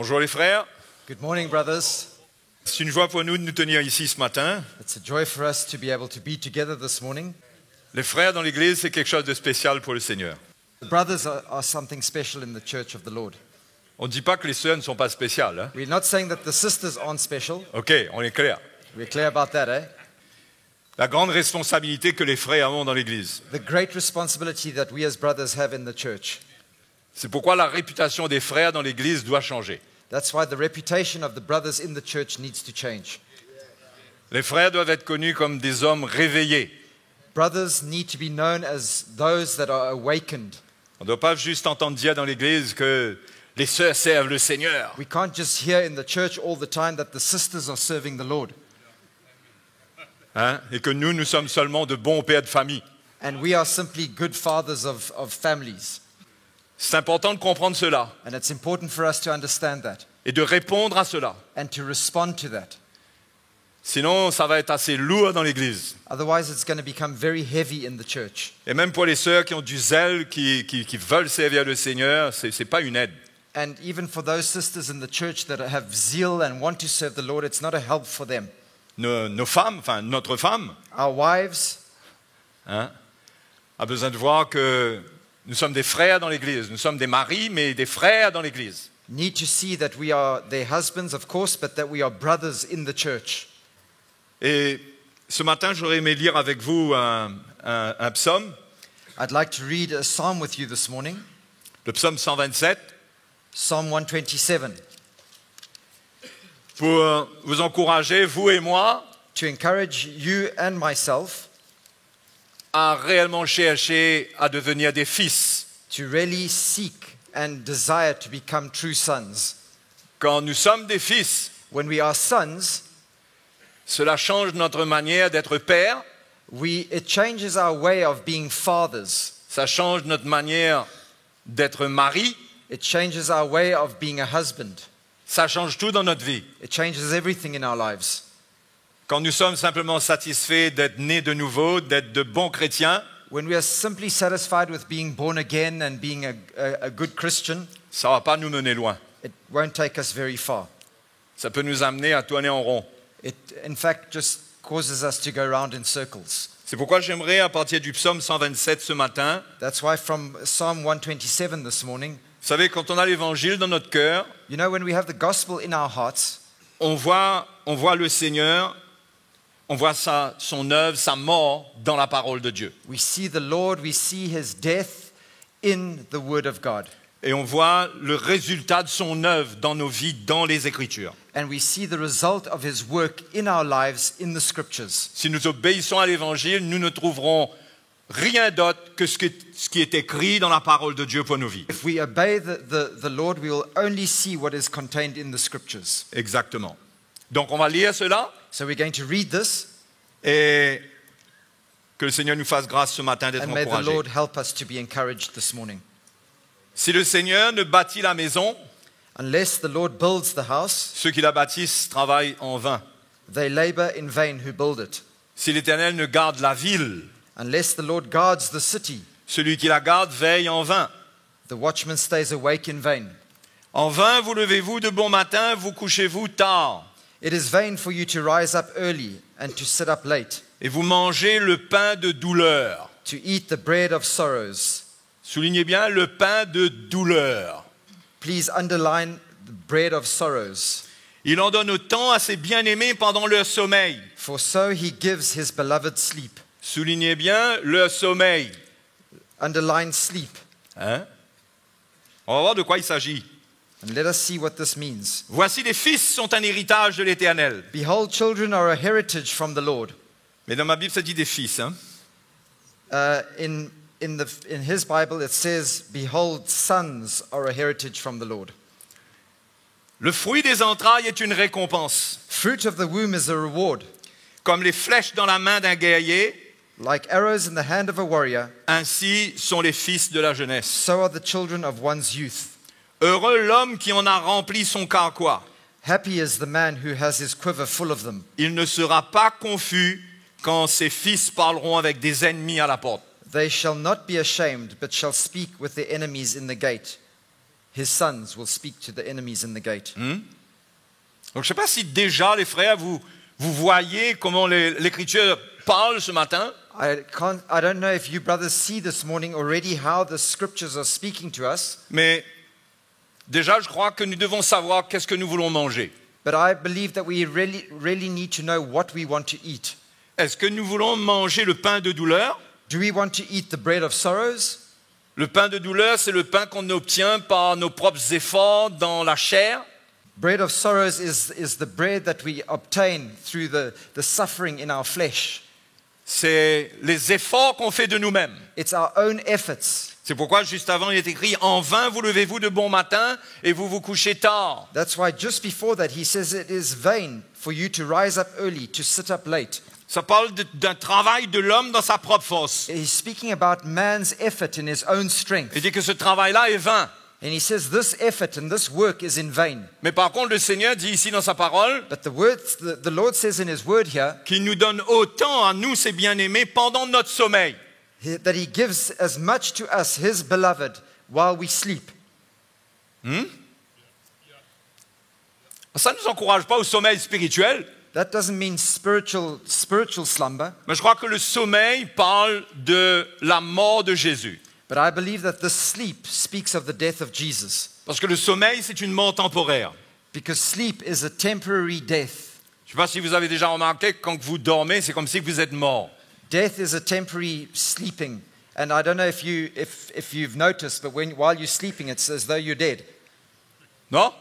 Bonjour les frères, Good morning, brothers. c'est une joie pour nous de nous tenir ici ce matin. It's a joy for us to be able to be together this morning. Les frères dans l'église, c'est quelque chose de spécial pour le Seigneur. The brothers are something special in the church of the Lord. On ne dit pas que les sœurs ne sont pas spéciales. Hein? We're not saying that the sisters aren't special. Ok, on est clair. We're clear about that, eh? La grande responsabilité que les frères ont dans l'église. The great responsibility that we as brothers have in the church. C'est pourquoi la réputation des frères dans l'église doit changer. That's why the reputation of the brothers in the church needs to change. Les frères doivent être connus comme des hommes réveillés. Brothers need to be known as those that are awakened. On ne doit pas juste entendre dire dans l'église que les sœurs servent le Seigneur. We can't just hear in the church all the time that the sisters are serving the Lord. Hein? Et que nous sommes seulement de bons pères de famille. And we are simply good fathers of families. C'est important de comprendre cela And it's important for us to understand that et de répondre à cela. and to respond to that. Sinon, ça va être assez lourd dans l'église. Otherwise, it's going to become very heavy in the church. Et même pour les sœurs qui ont du zèle, qui veulent servir le Seigneur, ce n'est pas une aide. And even for those sisters in the church that have zeal and want to serve the Lord, it's not a help for them. Nos femmes, enfin notre femme, Our wives hein, a besoin de voir que nous sommes des frères dans l'église. Nous sommes des maris, mais des frères dans l'église. need to see that we are their husbands, of course, but that we are brothers in the church. Et ce matin, j'aurais aimé lire avec vous un psaume, I'd like to read a psalm with you this morning, le psaume 127, Psalm 127, pour vous encourager, vous et moi, to encourage you and myself à réellement chercher à devenir des fils. to really seek and desire to become true sons. Quand nous sommes des fils, When we are sons, cela change notre manière d'être père, it changes our way of being fathers. ça change notre manière d'être mari, It changes our way of being a husband. ça change tout dans notre vie. It changes everything in our lives. Quand nous sommes simplement satisfaits d'être nés de nouveau, d'être de bons chrétiens, When we are simply satisfied with being born again and being a good Christian, ça ne va pas nous mener loin. it won't take us very far. Ça peut nous amener à tourner en rond. It, in fact, just causes us to go round in circles. C'est pourquoi j'aimerais, à partir du psaume 127 ce matin, That's why from Psalm 127 this morning, vous savez, quand on a l'évangile dans notre cœur, you know, when we have the gospel in our hearts, on voit le Seigneur, on voit son œuvre, sa mort dans la parole de Dieu. we see the Lord, we see his death in the word of God. Et on voit le résultat de son œuvre dans nos vies, dans les Écritures. And we see the result of his work in our lives in the scriptures. Si nous obéissons à l'évangile, nous ne trouverons rien d'autre que ce qui est écrit dans la parole de Dieu pour nos vies. If we obey the Lord, we will only see what is contained in the scriptures. Exactement. Donc on va lire cela So we're going to read this, et que le Seigneur nous fasse grâce ce matin d'être and may the encouragés. Lord help us to be encouraged this morning. Si le Seigneur ne bâtit la maison, Unless the Lord builds the house, ceux qui la bâtissent travaillent en vain. they labor in vain who build it. Si l'Éternel ne garde la ville, Unless the Lord guards the city, celui qui la garde veille en vain. the watchman stays awake in vain. En vain vous levez-vous de bon matin, vous couchez-vous tard, It is vain for you to rise up early and to sit up late, et vous mangez le pain de douleur. to eat the bread of sorrows. Soulignez bien le pain de douleur. Please underline the bread of sorrows. Il en donne autant à ses bien-aimés pendant leur sommeil. For so he gives his beloved sleep. Soulignez bien leur sommeil. Underline sleep. Hein? On va voir de quoi il s'agit. And let us see what this means. Voici les fils sont un héritage de l'Éternel. Behold, children are a heritage from the Lord. Mais dans ma Bible, ça dit des fils. Hein? In his Bible, it says, behold, sons are a heritage from the Lord. Le fruit des entrailles est une récompense. Fruit of the womb is a reward. Comme les flèches dans la main d'un guerrier, Like arrows in the hand of a warrior, ainsi sont les fils de la jeunesse. so are the children of one's youth. Heureux l'homme qui en a rempli son carquois. Happy is the man who has his quiver full of them. Il ne sera pas confus quand ses fils parleront avec des ennemis à la porte. They shall not be ashamed, but shall speak with their enemies in the gate. his sons will speak to the enemies in the gate. Donc je ne sais pas si déjà, les frères, vous voyez comment l'Écriture parle ce matin. I don't know if you brothers see this morning already how the scriptures are speaking to us, Mais déjà, je crois que nous devons savoir qu'est-ce que nous voulons manger. but I believe that we really need to know what we want to eat. Est-ce que nous voulons manger le pain de douleur? Do we want to eat the bread of sorrows? Le pain de douleur, c'est le pain qu'on obtient par nos propres efforts dans la chair. Bread of sorrows is the bread that we obtain through the suffering in our flesh. C'est les efforts qu'on fait de nous-mêmes. It's our own efforts. C'est pourquoi juste avant il est écrit « En vain vous levez-vous de bon matin et vous vous couchez tard That's why just before that he says it is vain for you to rise up early, to sit up late. ». Ça parle d'un travail de l'homme dans sa propre force. He's speaking about man's effort in his own strength. Il dit que ce travail-là est vain. And he says this effort and this work is in vain. Mais par contre, le Seigneur dit ici dans sa parole But the Lord says in his word here qu'il nous donne autant à nous, ses bien-aimés, pendant notre sommeil. that he gives as much to us, his beloved, while we sleep. Ça ne nous encourage pas au sommeil spirituel, That doesn't mean spiritual slumber, mais je crois que le sommeil parle de la mort de Jésus. but I believe that the sleep speaks of the death of Jesus. Parce que le sommeil, c'est une mort temporaire. Because sleep is a temporary death. Je ne sais pas si vous avez déjà remarqué que quand vous dormez, c'est comme si vous êtes mort. Death is a temporary sleeping. And I don't know if you've noticed, but while you're sleeping, it's as though you're dead. Non?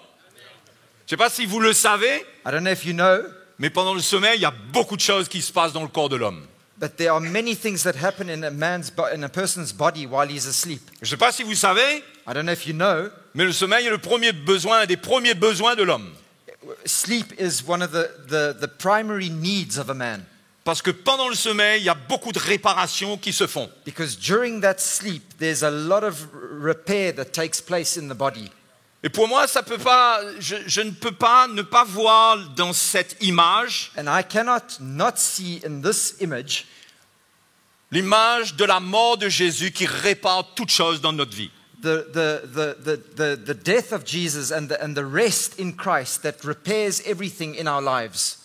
Je ne sais pas si vous le savez, I don't know if you know, mais pendant le sommeil, il y a beaucoup de choses qui se passent dans le corps de l'homme. but there are many things that happen in a person's body while he's asleep. Je ne sais pas si vous savez, I don't know if you know, mais le sommeil est le premier besoin, un des premiers besoins de l'homme. sleep is one of the primary needs of a man. Parce que pendant le sommeil, il y a beaucoup de réparations qui se font. Because during that sleep, there's a lot of repair that takes place in the body. Et pour moi, ça peut pas, je ne peux pas ne pas voir dans cette image And I cannot not see in this image l'image de la mort de Jésus qui répare toutes choses dans notre vie. the death of Jesus and the rest in Christ that repairs everything in our lives.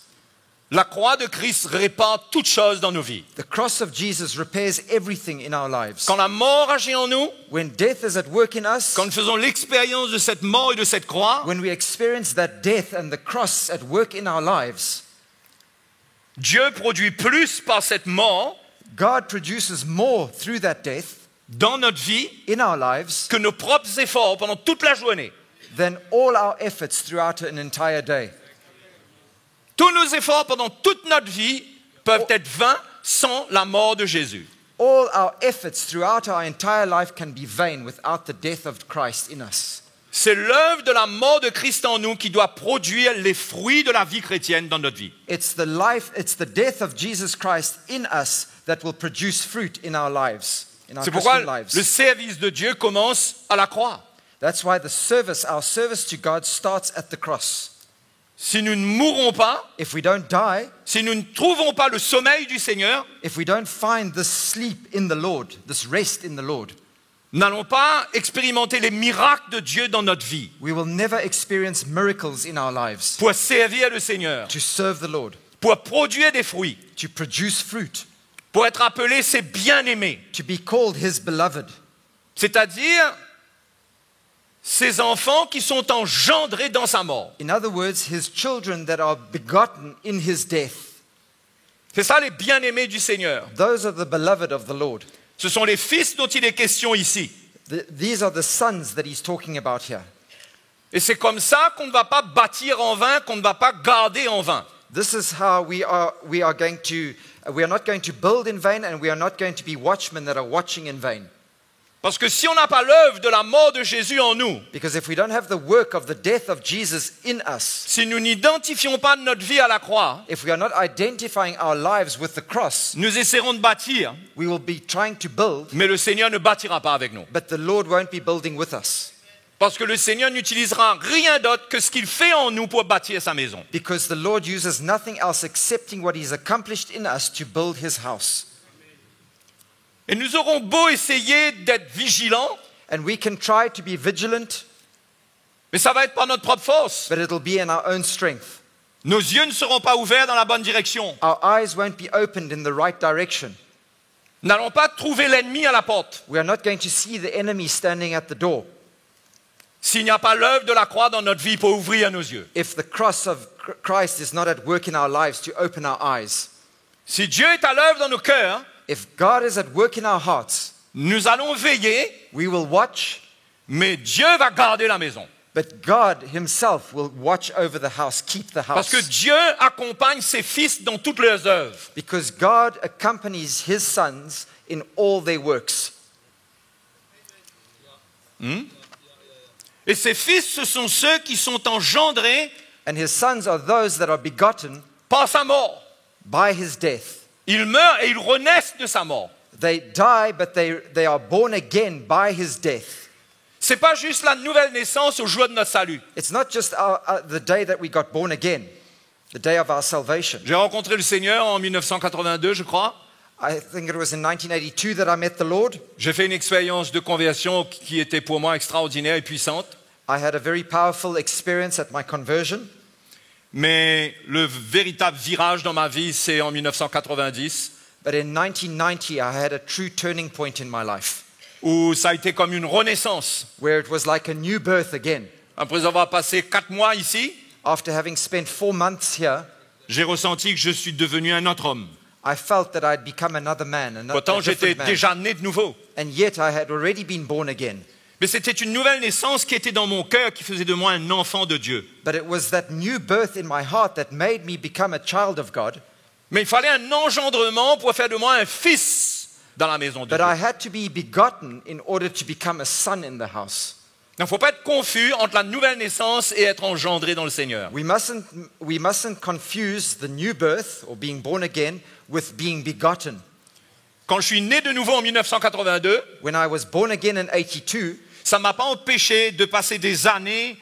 La croix de Christ répare toutes choses dans nos vies. The cross of Jesus repairs everything in our lives. Quand la mort agit en nous, When death is at work in us, quand nous faisons l'expérience de cette mort et de cette croix, when we experience that death and the cross at work in our lives, Dieu produit plus par cette mort God produces more through that death dans notre vie in our lives que nos propres efforts pendant toute la journée. than all our efforts throughout an entire day. Tous nos efforts pendant toute notre vie peuvent être vains sans la mort de Jésus. All our efforts throughout our entire life can be vain without the death of Christ in us. C'est l'œuvre de la mort de Christ en nous qui doit produire les fruits de la vie chrétienne dans notre vie. It's the death of Jesus Christ in us that will produce fruit in our lives, in our C'est pourquoi Christian lives. le service de Dieu commence à la croix. That's why our service to God starts at the cross. Si nous ne mourrons pas, If we don't die, si nous ne trouvons pas le sommeil du Seigneur, if we don't find this sleep in the Lord, this rest in the Lord, nous n'allons pas expérimenter les miracles de Dieu dans notre vie we will never experience miracles in our lives pour servir le Seigneur, to serve the Lord, pour produire des fruits, to produce fruit, pour être appelés ses bien-aimés, to be called His beloved. c'est-à-dire ces enfants qui sont engendrés dans sa mort. In other words, His children that are begotten in His death. C'est ça les bien-aimés du Seigneur. Those are the beloved of the Lord. Ce sont les fils dont il est question ici. These are the sons that He's talking about here. Et c'est comme ça qu'on ne va pas bâtir en vain, qu'on ne va pas garder en vain. This is how we are not going to build in vain, and we are not going to be watchmen that are watching in vain. Parce que si on n'a pas l'œuvre de la mort de Jésus en nous, Because if we don't have the work of the death of Jesus in us, si nous n'identifions pas notre vie à la croix, if we are not identifying our lives with the cross, nous essaierons de bâtir, we will be trying to build, mais le Seigneur ne bâtira pas avec nous. but the Lord won't be building with us. Parce que le Seigneur n'utilisera rien d'autre que ce qu'il fait en nous pour bâtir sa maison. Because the Lord uses nothing else excepting what He's accomplished in us to build His house. Et nous aurons beau essayer d'être vigilants, And we can try to be vigilant, Mais ça va être par notre propre force. but it'll be in our own strength. Nos yeux ne seront pas ouverts dans la bonne direction. Our eyes won't be opened in the right direction. Nous n'allons pas trouver l'ennemi à la porte. We are not going to see the enemy standing at the door. S'il n'y a pas l'œuvre de la croix dans notre vie pour ouvrir nos yeux. If the cross of Christ is not at work in our lives to open our eyes. Si Dieu est à l'œuvre dans nos cœurs, If God is at work in our hearts, nous allons veiller, we will watch, mais Dieu va garder la maison. but God himself will watch over the house, keep the Parce que house. Dieu accompagne ses fils dans toutes leurs œuvres. Because God accompanies his sons in all their works. Et ses fils, ce sont ceux qui sont engendrés And his sons are those that are begotten par sa mort. by his death. Ils meurent et ils renaissent de sa mort. They die, but they are born again by his death. C'est pas juste la nouvelle naissance au jour de notre salut. It's not just the day that we got born again, the day of our salvation. J'ai rencontré le Seigneur en 1982, je crois. I think it was in 1982 that I met the Lord. J'ai fait une expérience de conversion qui était pour moi extraordinaire et puissante. I had a very powerful experience at my conversion. Mais le véritable virage dans ma vie, c'est en 1990, But in 1990, I had a true turning point in my life, où ça a été comme une renaissance. where it was like a new birth again. Après avoir passé 4 mois ici, After having spent 4 months here, j'ai ressenti que je suis devenu un autre homme. I felt that I'd become another man, Pourtant, a j'étais different man. déjà né de nouveau. And yet I had already been born again. Mais c'était une nouvelle naissance qui était dans mon cœur, qui faisait de moi un enfant de Dieu. But it was that new birth in my heart that made me become a child of God. Mais il fallait un engendrement pour faire de moi un fils dans la maison de But Dieu. I had to be begotten in order to become a son in the house. Il ne faut pas être confus entre la nouvelle naissance et être engendré dans le Seigneur. We mustn't confuse the new birth or being born again with being begotten. Quand je suis né de nouveau en 1982, When I was born again in 82, ça ne m'a pas empêché de passer des années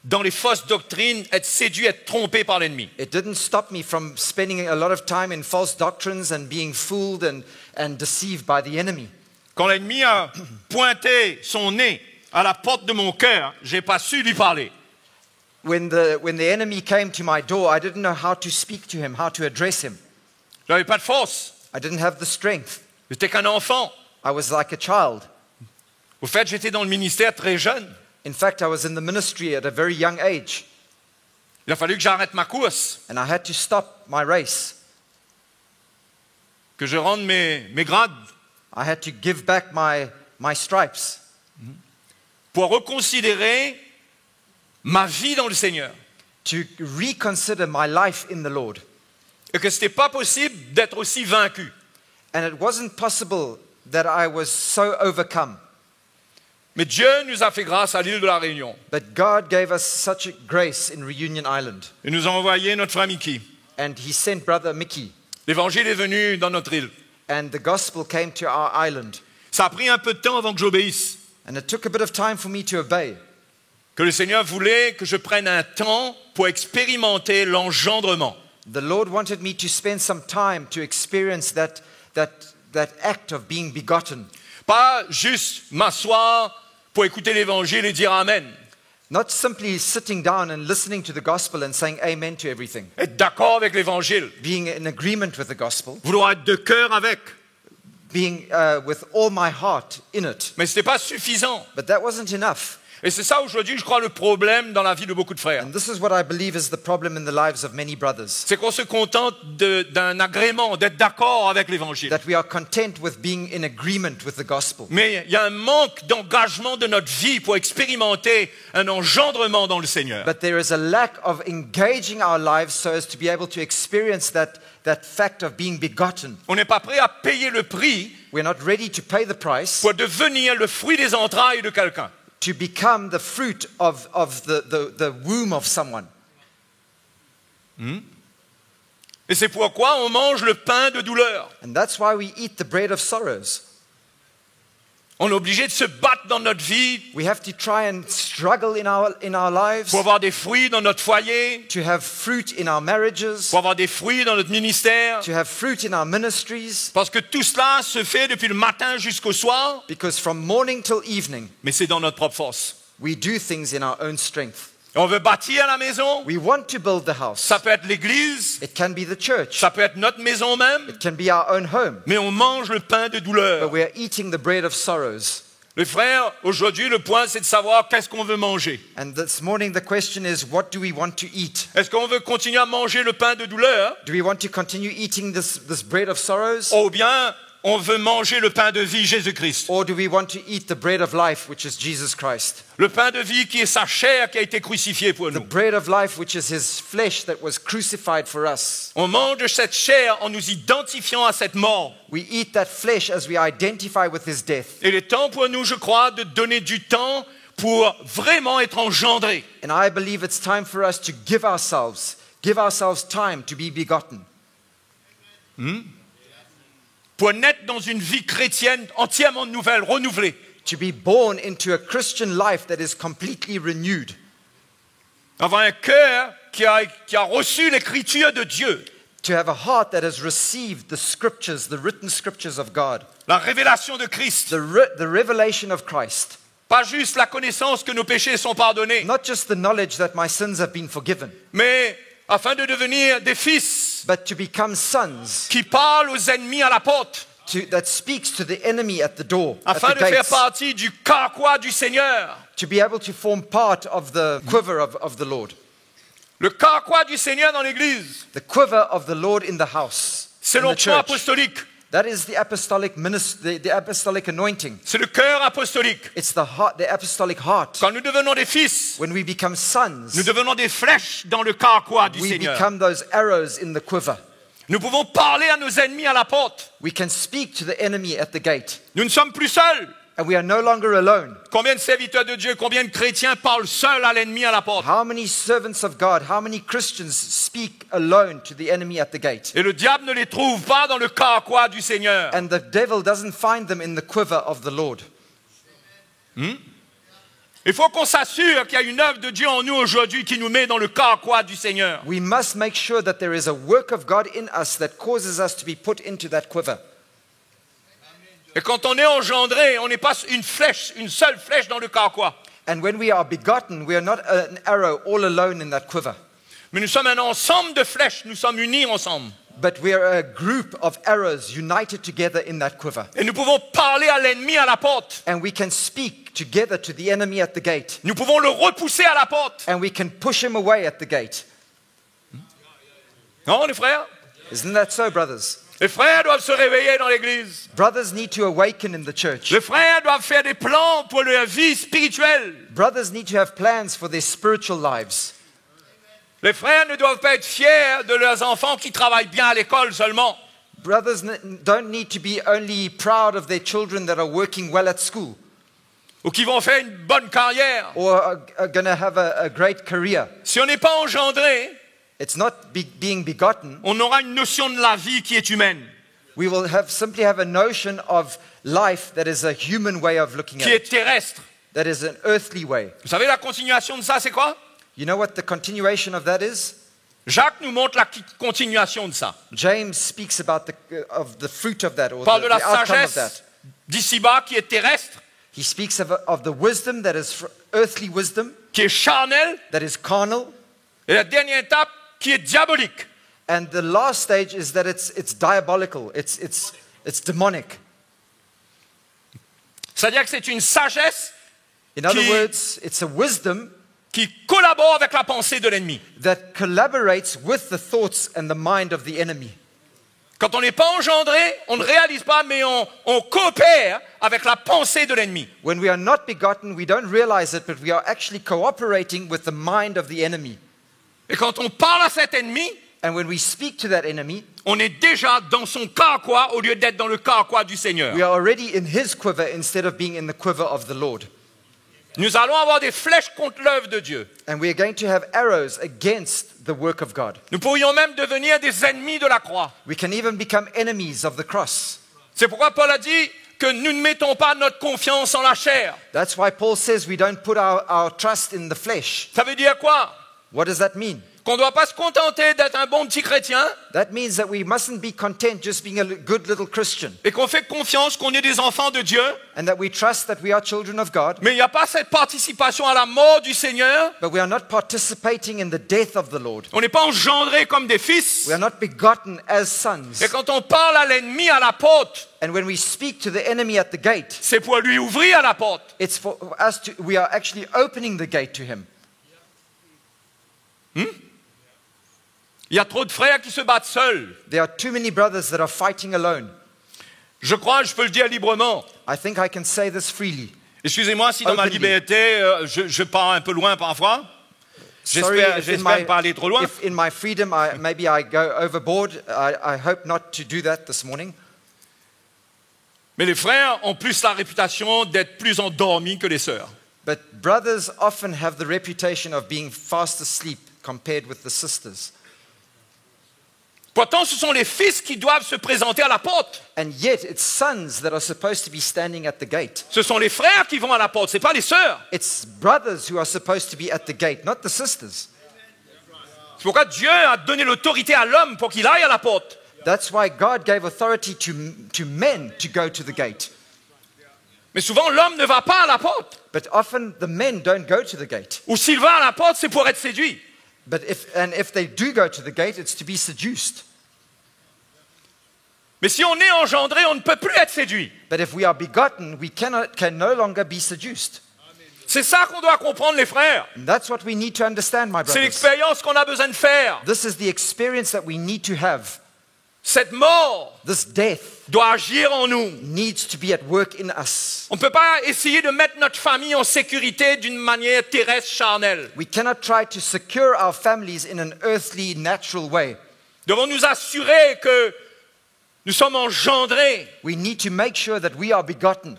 dans les fausses doctrines, être séduit, être trompé par l'ennemi. it didn't stop me from spending a lot of time in false doctrines and being fooled and deceived by the enemy. Quand l'ennemi a pointé son nez à la porte de mon cœur, je n'ai pas su lui parler. When the enemy came to my door, I didn't know how to speak to him, how to address him. Je n'avais pas de force. I didn't have the strength. J'étais qu'un enfant. I was like a child. Au fait, j'étais dans le ministère très jeune. In fact, I was in the ministry at a very young age, Il a fallu que j'arrête ma course, and I had to stop my race. que je rende mes grades I had to give back my stripes pour reconsidérer ma vie dans le Seigneur. to reconsider my life in the Lord. Et que ce n'était pas possible d'être aussi vaincu. And it wasn't possible that I was so overcome. Mais Dieu nous a fait grâce à l'île de la Réunion. But God gave us such a grace in Reunion Island. Il nous a envoyé notre frère Mickey. And he sent Brother Mickey, L'évangile est venu dans notre île. and the gospel came to our island. Ça a pris un peu de temps avant que j'obéisse. And it took a bit of time for me to obey. Que le Seigneur voulait que je prenne un temps pour expérimenter l'engendrement. The Lord wanted me to spend some time to experience that act of being begotten. Pas juste m'asseoir pour écouter l'évangile et dire Amen. Not simply sitting down and listening to the gospel and saying amen to everything. Être d'accord avec l'évangile. Being in agreement with the gospel. Vouloir être de cœur avec. Being with all my heart in it. Mais ce n'était pas suffisant. But that wasn't enough. Et c'est ça aujourd'hui, je crois, le problème dans la vie de beaucoup de frères. And this is what I believe is the problem in the lives of many brothers. C'est qu'on se contente d'un agrément, d'être d'accord avec l'évangile. That we are content with being in agreement with the gospel. Mais il y a un manque d'engagement de notre vie pour expérimenter un engendrement dans le Seigneur. But there is a lack of engaging our lives so as to be able to experience that fact of being begotten. On n'est pas prêt à payer le prix We're not ready to pay the price pour devenir le fruit des entrailles de quelqu'un. to become the fruit of the womb of someone. Et c'est pourquoi on mange le pain de douleur. And that's why we eat the bread of sorrows. On est obligé de se battre dans notre vie We have to try and struggle in our lives pour avoir des fruits dans notre foyer, to have fruit in our marriages, pour avoir des fruits dans notre ministère. to have fruit in our ministries, Parce que tout cela se fait depuis le matin jusqu'au soir, because from morning till evening, mais c'est dans notre propre force. We do things in our own strength. On veut bâtir la maison. We want to build the house. Ça peut être l'église. It can be the church. Ça peut être notre maison même. It can be our own home. Mais on mange le pain de douleur. But we are eating the bread of sorrows. Les frères, aujourd'hui, le point, c'est de savoir qu'est-ce qu'on veut manger. And this morning the question is, what do we want to eat? Est-ce qu'on veut continuer à manger le pain de douleur? Do we want to continue eating this bread of sorrows? Ou bien on veut manger le pain de vie, Jésus-Christ? Or do we want to eat the bread of life, which is Jesus Christ? Le pain de vie qui est sa chair qui a été crucifiée pour The nous. bread of life, which is his flesh that was crucified for us. On mange cette chair en nous identifiant à cette mort. We eat that flesh as we identify with his death. Il est temps pour nous, je crois, de donner du temps pour vraiment être engendrés. And I believe it's time for us to give ourselves time to be begotten. Pour naître dans une vie chrétienne entièrement nouvelle, renouvelée. To be born into a Christian life that is completely renewed. Avoir un cœur qui a reçu l'écriture de Dieu. To have a heart that has received the scriptures, the written scriptures of God. La révélation de Christ. The revelation of Christ. Pas juste la connaissance que nos péchés sont pardonnés. Not just the knowledge that my sins have been forgiven. Mais afin de devenir des fils But to become sons. qui parlent aux ennemis à la porte. That speaks to the enemy at the door, Afin at the de faire gates. partie du carquois du Seigneur. To be able to form part of the quiver of the Lord. Le carquois du Seigneur dans l'église. The quiver of the Lord in the house. C'est in the l'onction church. apostolique. That is the apostolic the apostolic anointing. C'est le cœur apostolique. It's the heart, the apostolic heart. Quand nous devenons des fils, When we become sons, nous devenons des flèches dans le carquois du we Seigneur. become those arrows in the quiver. Nous pouvons parler à nos ennemis à la porte. We can speak to the enemy at the gate. Nous ne sommes plus seuls. And we are no longer alone. Combien de serviteurs de Dieu, combien de chrétiens parlent seuls à l'ennemi à la porte? How many servants of God, how many Christians speak alone to the enemy at the gate? Et le diable ne les trouve pas dans le carquois du Seigneur. And the devil doesn't find them in the quiver of the Lord. Il faut qu'on s'assure qu'il y a une œuvre de Dieu en nous aujourd'hui qui nous met dans le carquois du Seigneur. We must make sure that there is a work of God in us that causes us to be put into that quiver. Et quand on est engendré, on n'est pas une seule flèche dans le carquois. And when we are begotten, we are not an arrow all alone in that quiver. Mais nous sommes un ensemble de flèches, nous sommes unis ensemble. But we are a group of arrows united together in that quiver. Et nous pouvons parler à l'ennemi à la porte. And we can speak together to the enemy at the gate. Nous pouvons le repousser à la porte. And we can push him away at the gate. Non, les frères? Isn't that so, brothers? Les frères doivent se réveiller dans l'église. Brothers need to awaken in the church. Les frères doivent faire des plans pour leur vie spirituelle. Brothers need to have plans for their spiritual lives. Les frères ne doivent pas être fiers de leurs enfants qui travaillent bien à l'école seulement. Brothers don't need to be only proud of their children that are working well at school Ou qui vont faire une bonne carrière. or are going to have a great career. Si on n'est pas engendré, It's not being begotten. on aura une notion de la vie qui est humaine, We will simply have a notion of life that is a human way of looking at qui est it, terrestre. that is an earthly way. Vous savez la continuation de ça, c'est quoi? You know what the continuation of that is? Jacques nous montre la continuation de ça. James speaks about the fruit of that, or Il parle de la the outcome of sagesse that. d'ici-bas qui est terrestre, He speaks of the wisdom that is earthly wisdom, qui est charnelle, that is carnal, et la dernière étape qui est diabolique. and the last stage is that it's diabolical, it's demonic. C'est-à-dire que c'est une sagesse In other Qui- words, it's a wisdom qui collabore avec la pensée de l'ennemi. that collaborates with the thoughts and the mind of the enemy. Quand on n'est pas engendré, on ne réalise pas, mais on coopère avec la pensée de l'ennemi. When we are not begotten, we don't realize it, but we are actually cooperating with the mind of the enemy. Et quand on parle à cet ennemi, And when we speak to that enemy, on est déjà dans son carquois au lieu d'être dans le carquois du Seigneur. we are already in his quiver instead of being in the quiver of the Lord. Nous allons avoir des flèches contre l'œuvre de Dieu. And we are going to have arrows against the work of God. Nous pourrions même devenir des ennemis de la croix. We can even become enemies of the cross. C'est pourquoi Paul a dit que nous ne mettons pas notre confiance en la chair. That's why Paul says we don't put our trust in the flesh. Ça veut dire quoi? What does that mean? qu'on ne doit pas se contenter d'être un bon petit chrétien That means that we mustn't be content just being a good little Christian, et qu'on fait confiance qu'on est des enfants de Dieu, and that we trust that we are children of God, mais il n'y a pas cette participation à la mort du Seigneur. but we are not participating in the death of the Lord. On n'est pas engendrés comme des fils. We are not begotten as sons. Et quand on parle à l'ennemi à la porte, And when we speak to the enemy at the gate, c'est pour lui ouvrir la porte. it's for us to, we are actually opening the gate to him. Il y a trop de frères qui se battent seuls. There are too many brothers that are fighting alone. Je crois, je peux le dire librement. I think I can say this freely. Excusez-moi si dans ma Openly. liberté, je pars un peu loin parfois. Sorry J'espère pas aller trop loin. if in my freedom maybe I go overboard. I hope not to do that this morning. Mais les frères ont plus la réputation d'être plus endormis que les sœurs. But brothers often have the reputation of being fast asleep compared with the sisters. Pourtant, ce sont les fils qui doivent se présenter à la porte. And yet it's sons that are supposed to be standing at the gate. Ce sont les frères qui vont à la porte, ce n'est pas les sœurs. It's brothers who are supposed to be at the gate, not the sisters. C'est pourquoi Dieu a donné l'autorité à l'homme pour qu'il aille à la porte. That's why God gave authority to men to go to the gate. Mais souvent, l'homme ne va pas à la porte. But often the men don't go to the gate. Ou s'il va à la porte, c'est pour être séduit. But if they do go to the gate, it's to be seduced. Mais si on est engendré, on ne peut plus être séduit. But if we are begotten, we can no longer be seduced. C'est ça qu'on doit comprendre, les frères. And that's what we need to understand, my C'est brothers. l'expérience qu'on a besoin de faire. This is the experience that we need to have. Cette mort This death doit agir en nous. needs to be at work in us. On ne peut pas essayer de mettre notre famille en sécurité d'une manière terrestre, charnelle. We cannot try to secure our families in an earthly, natural way. Devons nous assurer que nous sommes engendrés We need to make sure that we are begotten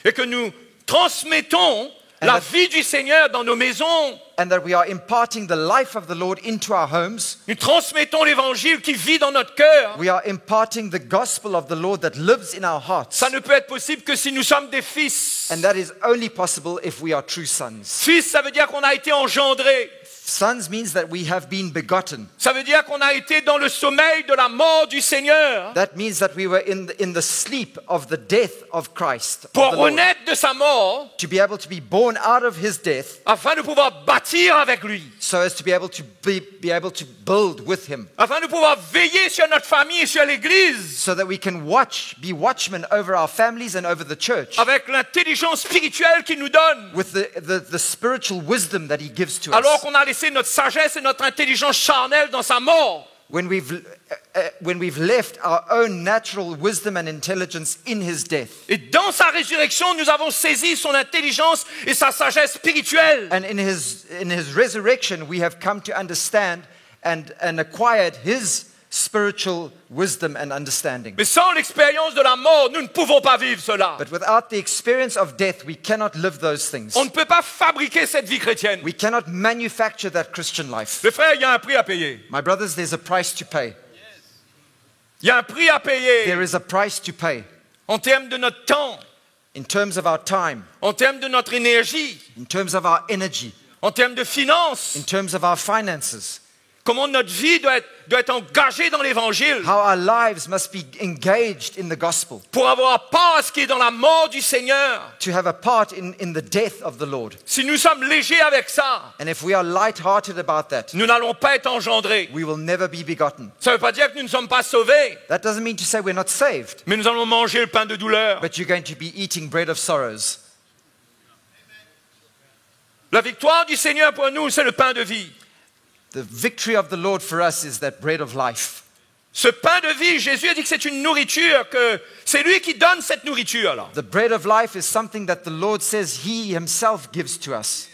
et que nous transmettons la vie du Seigneur dans nos maisons. and that we are imparting the life of the Lord into our homes. Nous transmettons l'évangile qui vit dans notre cœur. We are imparting the gospel of the Lord that lives in our hearts. Ça ne peut être possible que si nous sommes des fils. And that is only possible if we are true sons. Fils, ça veut dire qu'on a été engendré. Sons means that we have been begotten. Ça veut dire qu'on a été dans le sommeil de la mort du Seigneur That means that we were in the sleep of the death of Christ, of pour the Lord, renaître de sa mort to be able to be born out of his death afin de pouvoir bâtir avec lui, so as to be able to be able to build with him, afin de pouvoir veiller sur notre famille et sur l'Église so that we can be watchmen over our families and over the church avec l'intelligence spirituelle qu'il nous donne. with the spiritual wisdom that he gives to Alors us. qu'on a laissé notre sagesse et notre intelligence charnelle dans sa mort. When we've left our own natural wisdom and intelligence in his death. Et dans sa résurrection, nous avons saisi son intelligence et sa sagesse spirituelle. And in his resurrection, we have come to understand and acquired his spiritual wisdom and understanding. Mais sans l'expérience de la mort, nous ne pouvons pas vivre cela. But without the experience of death, we cannot live those things. On ne peut pas fabriquer cette vie chrétienne. We cannot manufacture that Christian life. Les frères, il y a un prix à payer. My brothers, there's a price to pay. Il y a un prix à payer There is a price to pay en termes de notre temps, in terms of our time, en termes de notre énergie, in terms of our energy, en termes de finances. in terms of our finances. Comment notre vie doit être engagée dans l'Évangile How our lives must be engaged in the gospel pour avoir part à ce qui est dans la mort du Seigneur. to have a part in the death of the Lord. Si nous sommes légers avec ça, And if we are light-hearted about that, nous n'allons pas être engendrés. we will never be begotten. Ça ne veut pas dire que nous ne sommes pas sauvés, That doesn't mean to say we're not saved, mais nous allons manger le pain de douleur. but you're going to be eating bread of sorrows. La victoire du Seigneur pour nous, c'est le pain de vie. The victory of the Lord for us is that bread of life. Ce pain de vie, Jésus a dit que c'est une nourriture, que c'est lui qui donne cette nourriture-là. The bread of life is something that the Lord says He Himself gives to us.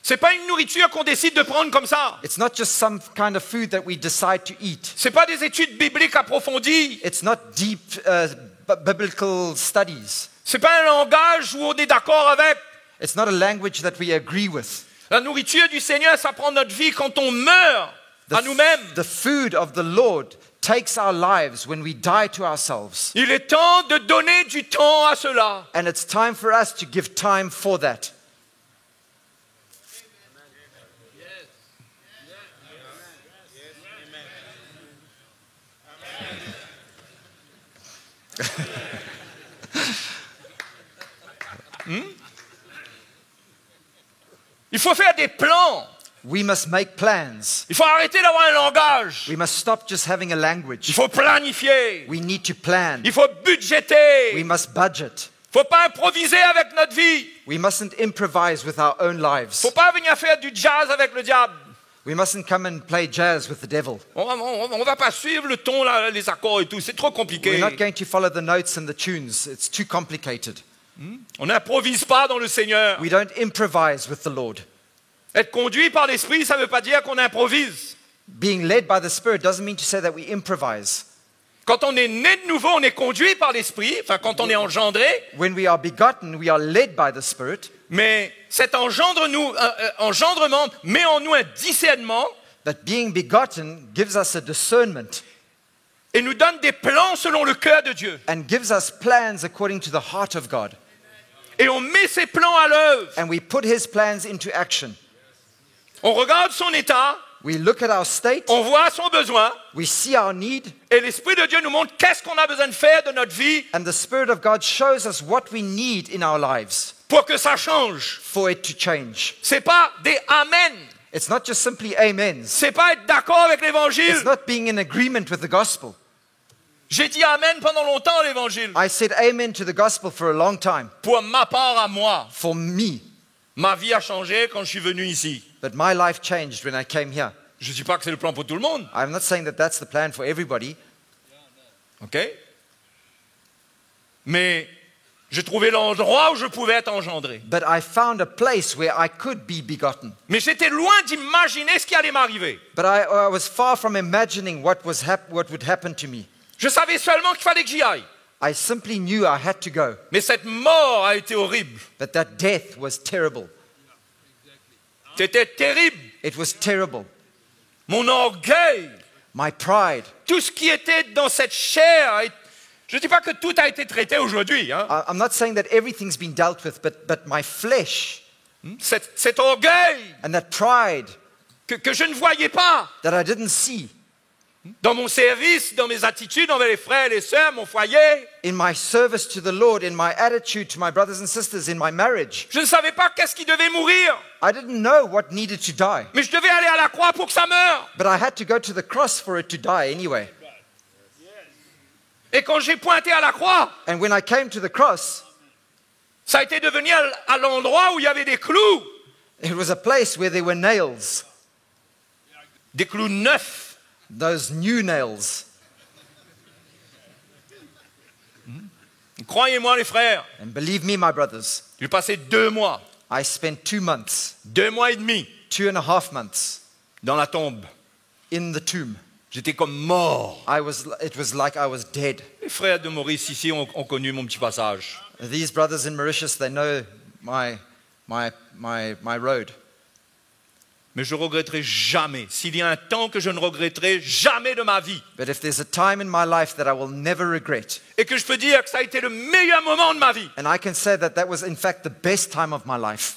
C'est pas une nourriture qu'on décide de prendre comme ça. It's not just some kind of food that we decide to eat. C'est pas des études bibliques approfondies. It's not deep biblical studies. C'est pas un langage où on est d'accord avec. It's not a language that we agree with. La nourriture du Seigneur, ça prend notre vie quand on meurt à nous-mêmes. The food of the Lord takes our lives when we die to ourselves. Il est temps de donner du temps à cela. And it's time for us to give time for that. Il faut faire des plans. We must make plans. Il faut arrêter d'avoir un langage. We must stop just having a Il language. faut planifier. We need to plan. Il faut budgéter. We must budget. Il ne faut pas improviser avec notre vie. We mustn't improvise with our own Il ne lives. faut pas venir faire du jazz avec le diable. We mustn't come and play jazz with the devil. On va pas suivre le ton, là, les accords et tout. C'est trop compliqué. We're not going to follow the notes and the tunes. It's too complicated. On n'improvise pas dans le Seigneur. We don't improvise with the Lord. Être conduit par l'Esprit, ça ne veut pas dire qu'on improvise. Being led by the Spirit doesn't mean to say that we improvise. Quand on est né de nouveau, on est conduit par l'Esprit. Enfin, quand on est engendré. When we are begotten, we are led by the Spirit. Mais cet engendrement met en nous un discernement But being begotten gives us a discernment et nous donne des plans selon le cœur de Dieu. and gives us plans according to the heart of God. Et on met ces plans à l'œuvre. And we put His plans into action. On regarde son état, We look at our state, on voit son besoin, we see our need, et l'Esprit de Dieu nous montre qu'est-ce qu'on a besoin de faire de notre vie and the Spirit of God shows us what we need in our lives pour que ça change. for it to change. C'est pas des amen. It's not just simply amens. C'est pas être d'accord avec It's l'évangile. not being in agreement with the gospel. J'ai dit amen pendant longtemps à l'évangile. I said amen to the gospel for a long time. Pour ma part à moi, For me. ma vie a changé quand je suis venu ici. But my life changed when I came here. Je ne dis pas que c'est le plan pour tout le monde. I'm not saying that that's the plan for everybody. OK? Mais j'ai trouvé l'endroit où je pouvais être engendré. But I found a place where I could be begotten. Mais j'étais loin d'imaginer ce qui allait m'arriver. But I was far from imagining what would happen to me. Je savais seulement qu'il fallait que j'y aille. I simply knew I had to go. Mais cette mort a été horrible. But that death was terrible. C'était terrible. It was terrible. Mon orgueil, My pride. tout ce qui était dans cette chair. Je ne dis pas que tout a été traité aujourd'hui. Hein. I'm not saying that everything's been dealt with, but my flesh Cet orgueil and that pride que je ne voyais pas that I didn't see dans mon service, dans mes attitudes envers les frères et les sœurs, mon foyer. in my service to the Lord, in my attitude to my brothers and sisters, in my marriage. Je ne savais pas qu'est-ce qui devait mourir. I didn't know what needed to die. Mais je devais aller à la croix pour que ça meure. But I had to go to the cross for it to die anyway. Et quand j'ai pointé à la croix, And when I came to the cross, ça a été devenu à l'endroit où il y avait des clous. it was a place where there were nails, Des clous neufs. those new nails. Croyez-moi les frères, And believe me, my brothers, j'ai passé 2 mois, I spent 2 months, 2 mois et demi 2.5 months dans la tombe. in the tomb. J'étais comme mort. It was like I was dead. Les frères de Maurice ici ont connu mon petit passage. These brothers in Mauritius, they know my road. Mais je regretterai jamais, s'il y a un temps que je ne regretterai jamais de ma vie, But if there's a time in my life that I will never regret, et que je peux dire que ça a été le meilleur moment de ma vie, and I can say that that was in fact the best time of my life,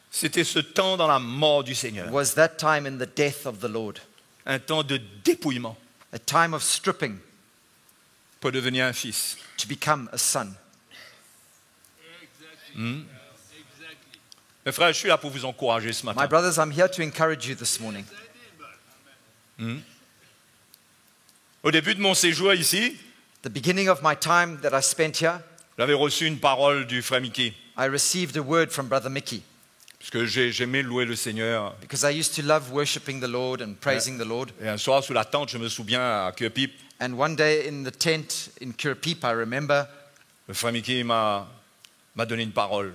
c'était ce temps dans la mort du Seigneur. was that time in the death of the Lord. Un temps de dépouillement A time of stripping pour devenir un fils. to become a son. Mes frères, je suis là pour vous encourager ce My matin. brothers, I'm here to encourage you this morning. Au début de mon séjour ici, The beginning of my time that I spent here, j'avais reçu une parole du frère Mickey, I received a word from Brother Mickey, parce que j'aimais louer le Seigneur. because I used to love worshiping the Lord and praising the Lord. Et un soir, sous la tente, je me souviens, à Cuepip, And one day in the tent in Kirpip, I remember le frère Mickey m'a donné une parole,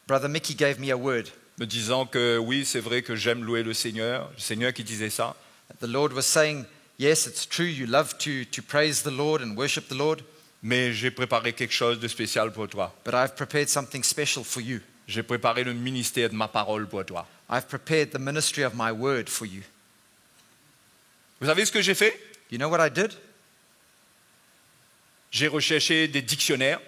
Brother Mickey gave me a word. me disant que oui, c'est vrai que j'aime louer le Seigneur qui disait ça, The Lord was saying, yes, it's true, you love to praise the Lord and worship the Lord, mais j'ai préparé quelque chose de spécial pour toi. but I've prepared something special for you. J'ai préparé le ministère de ma parole pour toi. I've prepared the ministry of my word for you. Vous savez ce que j'ai fait? You know what I did? J'ai recherché des dictionnaires,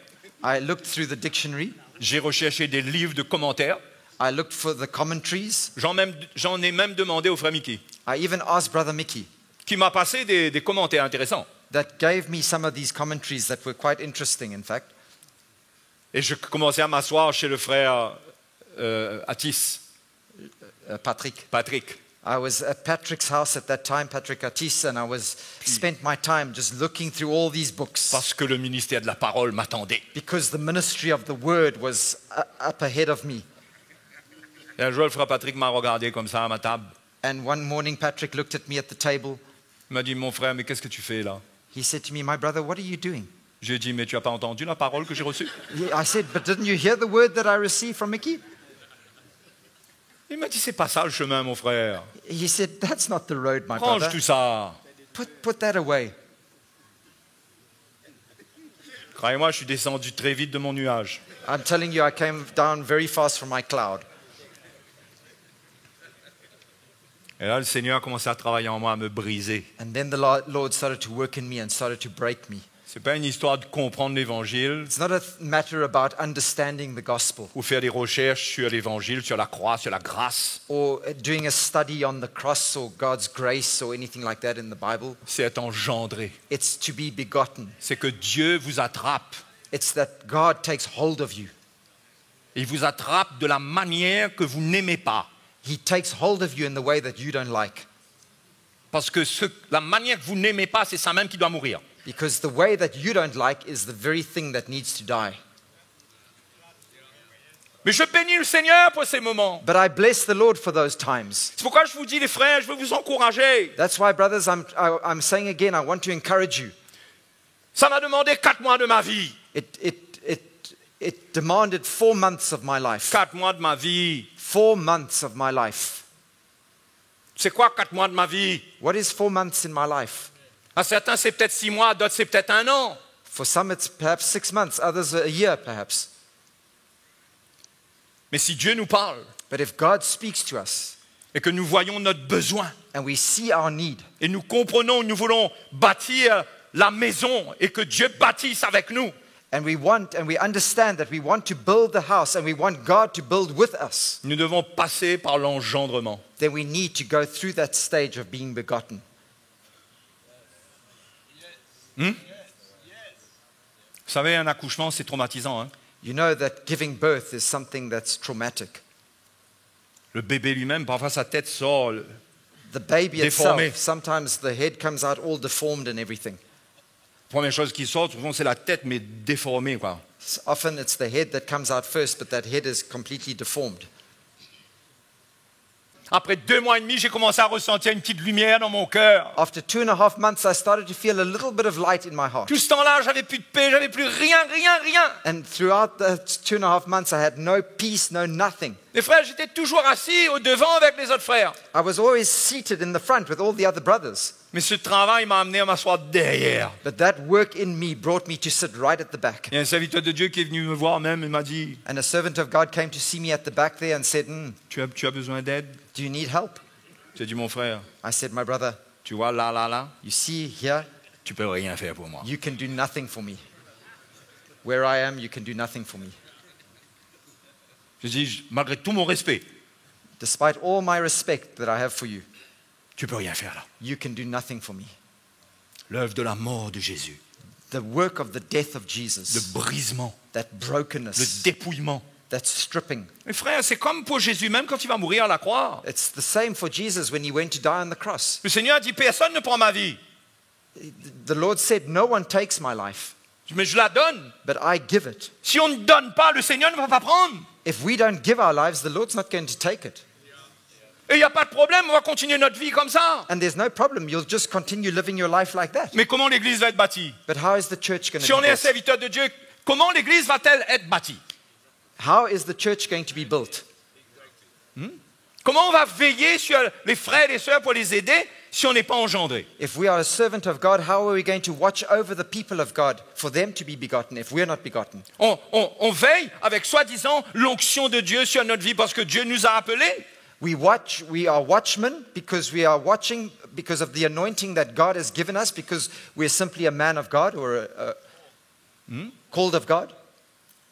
I looked through the dictionary. j'ai recherché des livres de commentaires. I looked for the commentaries. J'en ai même demandé au frère Mickey, I even asked Brother Mickey. qui m'a passé des commentaires intéressants. that gave me some of these commentaries that were quite interesting, in fact. Et je commençais à m'asseoir chez le frère Atis, Patrick. Patrick. I was at Patrick's house at that time, Patrick Atis, and I spent my time just looking through all these books Parce que le ministère de la parole m'attendait. because the ministry of the word was up ahead of me. Et un jour, le frère Patrick m'a regardé comme ça à ma table. And one morning, Patrick looked at me at the table. Il m'a dit, mon frère, mais qu'est-ce que tu fais là? He said to me, "My brother, what are you doing?" J'ai dit, mais tu n'as pas entendu la parole que j'ai reçue? I said, "But didn't you hear the word that I received from Mickey?" Il m'a dit, c'est pas ça le chemin, mon frère. He said, "That's not the road, my Range brother. tout ça. Put that away." Croyez-moi, je suis descendu très vite de mon nuage. I'm telling you, I came down very fast from my cloud. Et là, le Seigneur a commencé à travailler en moi, à me briser. And then the Lord started to work in me and started to break me. C'est pas une histoire de comprendre l'évangile It's not a matter about understanding the gospel ou faire des recherches sur l'évangile, sur la croix, sur la grâce. or doing a study on the cross or God's grace or anything like that in the Bible. C'est être engendré. It's to be begotten. C'est que Dieu vous attrape. It's that God takes hold of you. Il vous attrape de la manière que vous n'aimez pas. He takes hold of you in the way that you don't like. Parce que la manière que vous n'aimez pas, c'est ça même qui doit mourir. Because the way that you don't like is the very thing that needs to die. Mais je bénis le Seigneur pour ces moments. But I bless the Lord for those times. C'est pourquoi je vous dis, les frères, je veux vous encourager. That's why, brothers, I'm saying again, I want to encourage you. Ça m'a demandé 4 mois de ma vie. It demanded 4 months of my life. 4 mois de ma vie. 4 months of my life. C'est quoi 4 mois de ma vie? What is 4 months in my life? À certains, c'est peut-être 6 mois, d'autres, c'est peut-être 1 an. For some, it's perhaps 6 months, others a year, perhaps. Mais si Dieu nous parle But if God speaks to us et que nous voyons notre besoin and we see our need et nous comprenons que nous voulons bâtir la maison et que Dieu bâtisse avec nous, and we understand that we want to build the house and we want God to build with us, nous devons passer par l'engendrement. then we need to go through that stage of being begotten. Vous savez, un accouchement, c'est traumatisant. Hein? You know that giving birth is something that's traumatic. Le bébé lui-même, parfois sa tête sort. The baby Déformé. itself, sometimes the head comes out all deformed and everything. Première chose qui sort, souvent, c'est la tête, mais déformée, quoi. Often it's the head that comes out first, but that head is completely deformed. Après 2 mois et demi, j'ai commencé à ressentir une petite lumière dans mon cœur. After 2.5 months, I started to feel a little bit of light in my heart. Tout ce temps-là, j'avais plus de paix, j'avais plus rien. And throughout the 2.5 months, I had no peace, no nothing. Les frères, j'étais toujours assis au devant avec les autres frères. I was always seated in the front with all the other brothers. Mais ce travail m'a amené à m'asseoir derrière. But that work in me brought me to sit right at the back. Il y a un serviteur de Dieu qui est venu me voir même et m'a dit, And a servant of God came to see me at the back there and said, tu as besoin d'aide? "Do you need help?" J'ai dit, mon frère, I said, "My brother, tu vois, là, you see here, tu peux rien faire pour moi. you can do nothing for me. Where I am, you can do nothing for me. Je dis, malgré tout mon respect, Despite all my respect that I have for you, tu peux rien faire là. you can do nothing for me." L'œuvre de la mort de Jésus, The work of the death of le Jesus, brisement, that le brokenness, dépouillement. that stripping. Mes frères, c'est comme pour Jésus, même quand il va mourir à la croix. It's the same for Jesus when he went to die on the cross. Le Seigneur a dit, personne ne prend ma vie, The Lord said, "No one takes my life, mais je la donne. but I give it." Si on ne donne pas, le Seigneur ne va pas prendre. If we don't give our lives, the Lord's not going to take it. Et il n'y a pas de problème, on va continuer notre vie comme ça. And there's no problem. You'll just continue living your life like that. Mais comment l'Église va être bâtie? But how is the church going Si to on be est un built? serviteur de Dieu, comment l'Église va-t-elle être bâtie? How is the church going to be built? Comment on va veiller sur les frères et les sœurs pour les aider si on n'est pas engendré? If we are a servant of God, how are we going to watch over the people of God for them to be begotten if we're not begotten? On veille avec soi-disant l'onction de Dieu sur notre vie parce que Dieu nous a appelés. We are watchmen because we are watching because of the anointing that God has given us, because we're simply a man of God or called of God.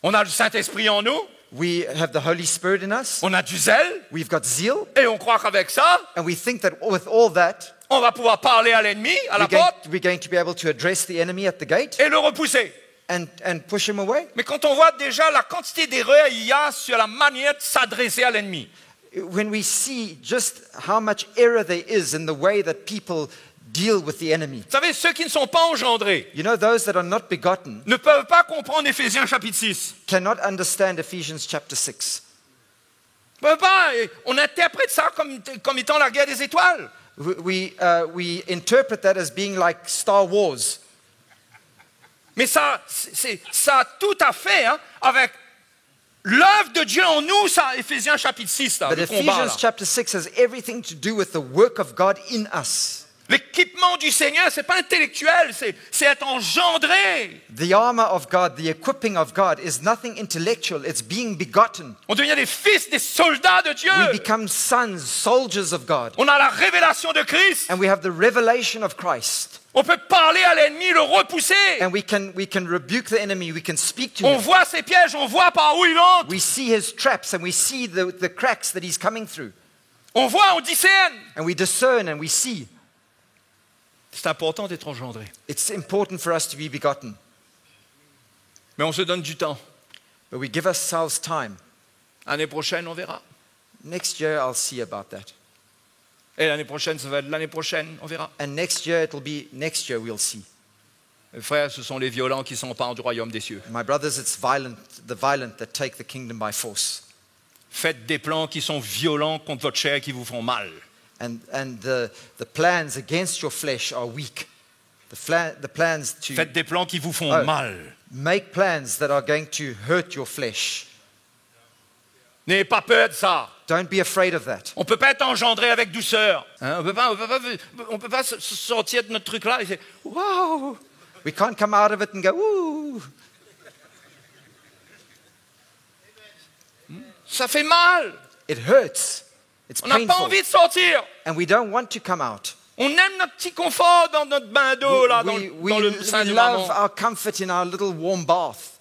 On a le Saint-Esprit en nous, We have the Holy Spirit in us. on a du zèle We've got zeal. et on croit qu'avec ça, And we think that with all that, on va pouvoir parler à l'ennemi, à la porte, we're going to be able to address the enemy at the gate et le repousser. and push him away. Mais quand on voit déjà la quantité d'erreurs il y a sur la manière de s'adresser à l'ennemi, When we see just how much error there is in the way that people deal with the enemy. vous savez, ceux qui ne sont pas engendrés You know, those that are not begotten ne peuvent pas comprendre Éphésiens chapitre 6. cannot understand Ephesians chapter 6. Ils ne peuvent pas. Et on interprète ça comme étant la guerre des étoiles. We interpret that as being like Star Wars. Mais ça a tout à fait avec l'œuvre de Dieu en nous, ça, Éphésiens chapitre 6, là, But le combat. Ephesians Là. chapter 6 has everything to do with the work of God in us. L'équipement du Seigneur, c'est pas intellectuel, c'est être engendré. The armor of God, the equipping of God is nothing intellectual, it's being begotten. On devient des fils, des soldats de Dieu. We become sons, soldiers of God. On a la révélation de Christ. And we have the revelation of Christ. On peut parler à l'ennemi, le repousser. And we can rebuke the enemy, we can speak to On him. voit ses pièges, on voit par où il entre. We see his traps and we see the cracks that he's coming through. On voit, on discerne. And we discern and we see. C'est important d'être engendré. It's important for us to be begotten. Mais on se donne du temps. But we give ourselves time. L'année prochaine, on verra. Next year, I'll see about that. Et l'année prochaine, ça va être l'année prochaine, on verra. And next year, it'll be next year, we'll see. Mes frères, ce sont les violents qui s'emparent du royaume des cieux. My brothers, it's the violent that take the kingdom by force. Faites des plans qui sont violents contre votre chair, qui vous font mal. And the plans against your flesh are weak. The plans to Faites des plans qui vous font Oh. mal. make plans that are going to hurt your flesh. N'ayez pas peur de ça. Don't be afraid of that. On ne peut pas être engendré avec douceur. Hein, on peut pas se sortir de notre truc là et dire waouh. We can't come out of it and go, ooh. Ça fait mal. It hurts. It's On n'a pas painful. envie de sortir. And we don't want to come out. On aime notre petit confort dans notre bain d'eau là, We dans le sein de love maman. our comfort in our little warm bath.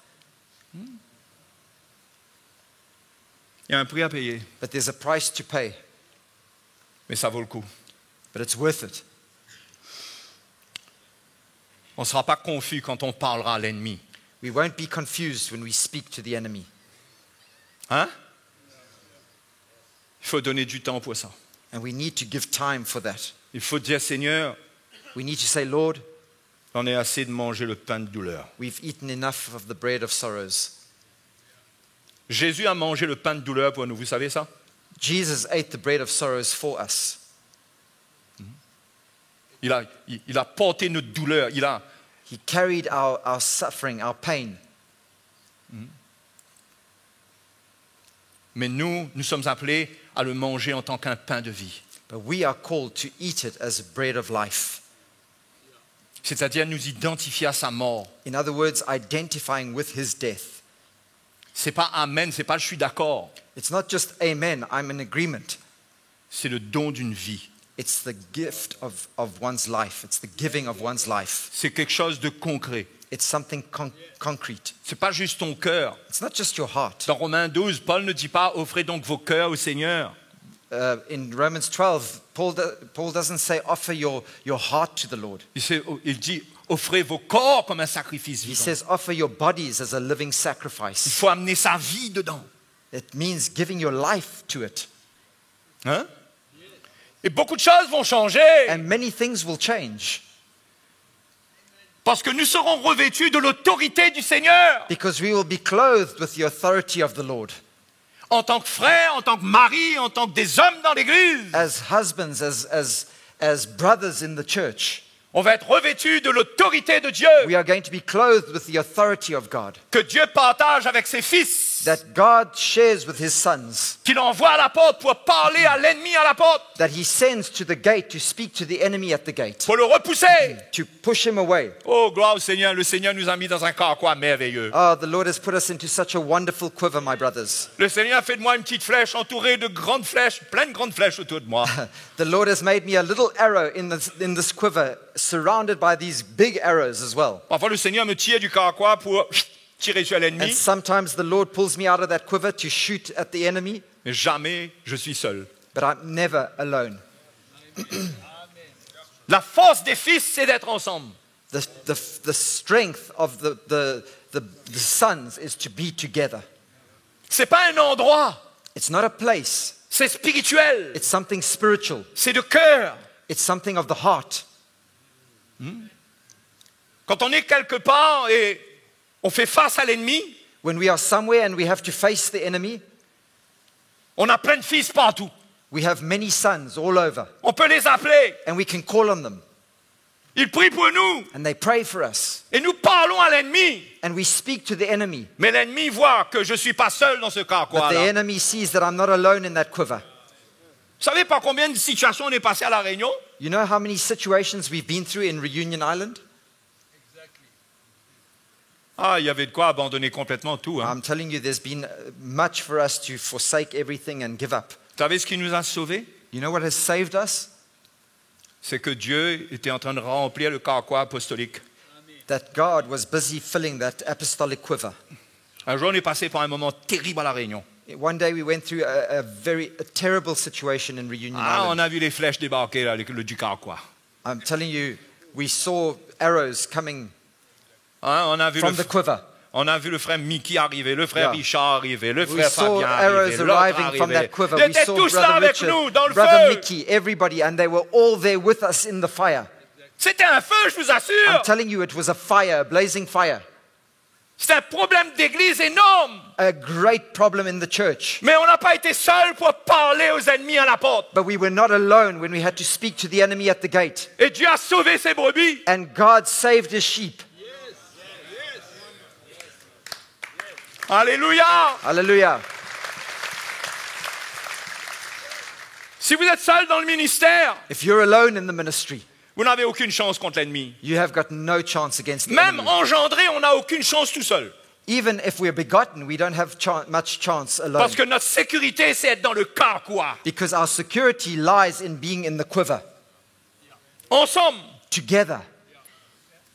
Il y a un prix à payer, But there's a price to pay. mais ça vaut le coup. But it's worth it. On ne sera pas confus quand on parlera à l'ennemi. We won't be confused when we speak to the enemy. Hein? Il faut donner du temps pour ça. And we need to give time for that. Il faut dire, Seigneur, We need to say, Lord, j'en ai assez de manger le pain de douleur. we've eaten enough of the bread of sorrows. Jésus a mangé le pain de douleur pour nous, vous savez ça? Jesus ate the bread of sorrows for us. Il a porté notre douleur, He carried our suffering, our pain. mais nous sommes appelés à le manger en tant qu'un pain de vie. But we are called to eat it as bread of life. C'est-à-dire nous identifier à sa mort. In other words, identifying with his death. C'est pas amen, c'est pas je suis d'accord. It's not just amen, I'm in agreement. C'est le don d'une vie. It's the gift of one's life. It's the giving of one's life. C'est quelque chose de concret. It's something concrete. C'est pas juste ton cœur. It's not just your heart. Dans Romains 12, Paul ne dit pas offrez donc vos cœurs au Seigneur. In Romans 12, Paul doesn't say offer your heart to the Lord. Il dit offrez vos corps comme un sacrifice He vivant. says offer your bodies as a living Il sacrifice. faut amener sa vie dedans. It means giving your life to it. Hein? Et beaucoup de choses vont changer And many things will change parce que nous serons revêtus de l'autorité du Seigneur. because we will be clothed with the authority of the Lord. En tant que frère, en tant que mari, en tant que des hommes dans l'église. As husbands, as brothers in the church, On va être revêtus de l'autorité de Dieu we are going to be clothed with the authority of God que Dieu partage avec ses fils, that God shares with his sons, qu'il envoie à la porte pour parler à l'ennemi à la porte, that he sends to the gate to speak to the enemy at the gate, pour le repousser. to push him away. Oh, gloire au Seigneur, le Seigneur nous a mis dans un carquois merveilleux. Oh, the Lord has put us into such a wonderful quiver, my brothers. Le Seigneur a fait de moi une petite flèche entourée de grandes flèches, plein de grandes flèches autour de moi. The Lord has made me a little arrow in this quiver, surrounded by these big arrows as well. Parfois, le Seigneur me tire du carquois pour tirer sur And l'ennemi, sometimes the Lord pulls me out of that quiver to shoot at the enemy, mais jamais je suis seul. but I'm never alone. La force des fils, c'est d'être ensemble. The strength of the sons is to be together. C'est pas un endroit, It's not a place. c'est spirituel, It's something spiritual. c'est de cœur. It's something of the heart. Quand on est quelque part et on fait face à l'ennemi, When we are somewhere and we have to face the enemy, on a plein de fils partout. we have many sons all over, On peut les appeler. and we can call on them, Ils prient pour nous. and they pray for us, Et nous parlons à l'ennemi. and we speak to the enemy. Mais l'ennemi voit que je ne suis pas seul dans ce But carquois the là. enemy sees that I'm not alone in that quiver. Vous savez par combien de situations on est passé à La Réunion? You know how many situations we've been through in Reunion Island? Ah, il y avait de quoi abandonner complètement tout. Hein. I'm telling you, there's been much for us to forsake everything and give up. Vous savez ce qui nous a sauvés? You know what has saved us? C'est que Dieu était en train de remplir le carquois apostolique. That God was busy filling that apostolic quiver. Un jour, on est passé par un moment terrible à La Réunion. One day we went through a terrible situation in Reunion Ah, on Island. a vu les flèches débarquer là, du carquois. I'm telling you, we saw arrows coming Hein, on from the quiver. On a vu le frère Mickey arriver, le frère Yeah. Richard arriver, le We frère saw Fabien arrows arriver, l'autre arriving from that arriver. quiver. Ils We étaient saw tous là Brother avec Richard, nous dans le Brother feu. Mickey, everybody, and they were all there with us in the fire. C'était un feu, je vous I'm assure. telling you, it was a fire, a blazing fire. C'est un problème d'église énorme. A great problem in the church. Mais on n'a pas été seuls pour parler aux ennemis à la porte. But we were not alone when we had to speak to the enemy at the gate. Et Dieu a sauvé ses brebis. And God saved his sheep. Alléluia. Hallelujah. Si vous êtes seul dans le ministère, If you're alone in the ministry, vous n'avez aucune chance contre l'ennemi. you have got no chance against the Même enemy. engendré, on n'a aucune chance tout seul. Even if we're begotten, we don't have much chance alone. Parce que notre sécurité, c'est être dans le carquois. Because our security lies in being in the quiver, Ensemble. together.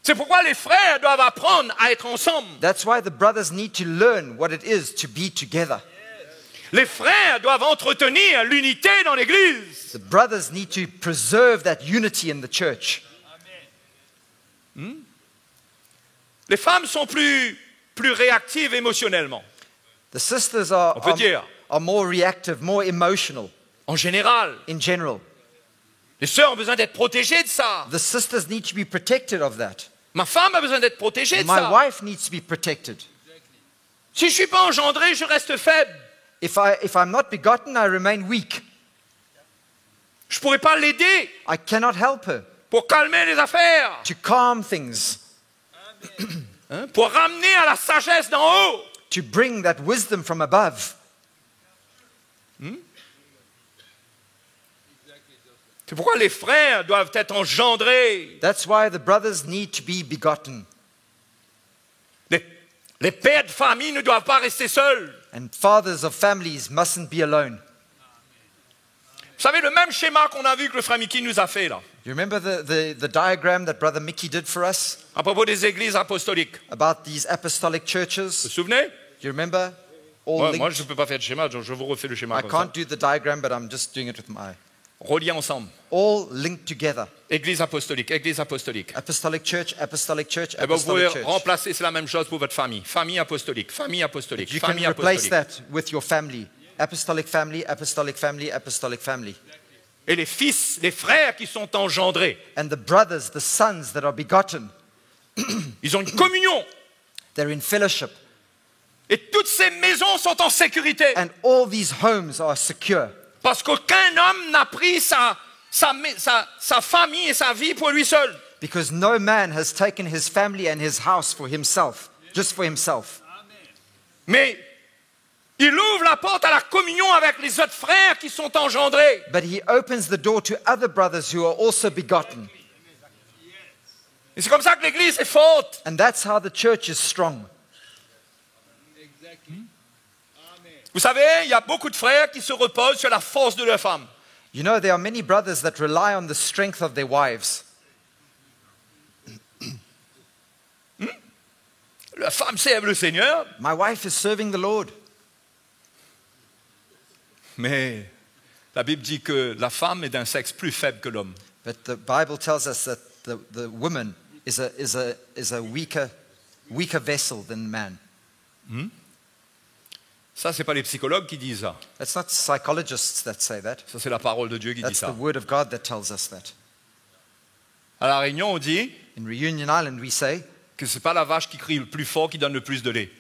C'est pourquoi les frères doivent apprendre à être ensemble. That's why the brothers need to learn what it is to be together. Les frères doivent entretenir l'unité dans l'église. The brothers need to preserve that unity in the church. Les femmes sont plus réactives émotionnellement. The sisters are, On peut dire. are more reactive, more emotional En général, in general. les sœurs ont besoin d'être protégées de ça. The sisters need to be protected of that. Ma femme a besoin d'être protégée de My ça. wife needs to be protected. Si je ne suis pas engendré, je reste faible. If I'm not begotten, I remain weak. Je ne pourrais pas l'aider I cannot help her pour calmer les affaires, to calm things, hein, pour ramener à la sagesse d'en haut. to bring that wisdom from above. C'est pourquoi les frères doivent être engendrés. That's why the brothers need to be begotten. Les pères de famille ne doivent pas rester seuls. And fathers of families mustn't be alone. Vous savez, le même schéma qu'on a vu que le frère Mickey nous a fait là, You remember the diagram that Brother Mickey did for us à propos des églises apostoliques. about these apostolic Vous churches? vous souvenez? Do you remember? All Moi, linked. je ne peux pas faire de schéma, donc je vous refais le schéma I comme ça. can't do the diagram, but I'm just doing it with my. Reliés ensemble. All linked together. Église apostolique, église apostolique. Apostolic church, apostolic church, Et bien, vous pouvez apostolic church. remplacer, c'est la même chose pour votre famille. Famille apostolique, famille apostolique, You can famille replace apostolique. that with your family. Apostolic family, apostolic family, apostolic family. Et les fils, les frères qui sont engendrés, And the brothers, the sons that are begotten, ils ont une communion. they're in fellowship. Et toutes ces maisons sont en sécurité. And all these homes are secure. Parce qu'aucun homme n'a pris sa famille et sa vie pour lui seul. Because no man has taken his family and his house for himself, just for himself. Mais il ouvre la porte à la communion avec les autres frères qui sont engendrés. But he opens the door to other brothers who are also begotten. Et c'est comme ça que l'Église est forte. And that's how the church is strong. Vous savez, il y a beaucoup de frères qui se reposent sur la force de leur femme. You know, there are many brothers that rely on the strength of their wives. La femme serve le Seigneur, My wife is serving the Lord. mais la Bible dit que la femme est d'un sexe plus faible que l'homme. But the Bible tells us that the woman is a weaker vessel than man. Ça, c'est pas les psychologues qui disent ça. It's not psychologists that say that. Ça, c'est la parole de Dieu qui dit That's the ça. word of God that tells us that. À La Réunion, on dit In Reunion Island, we say que c'est pas la vache qui crie le plus fort qui donne le plus de lait.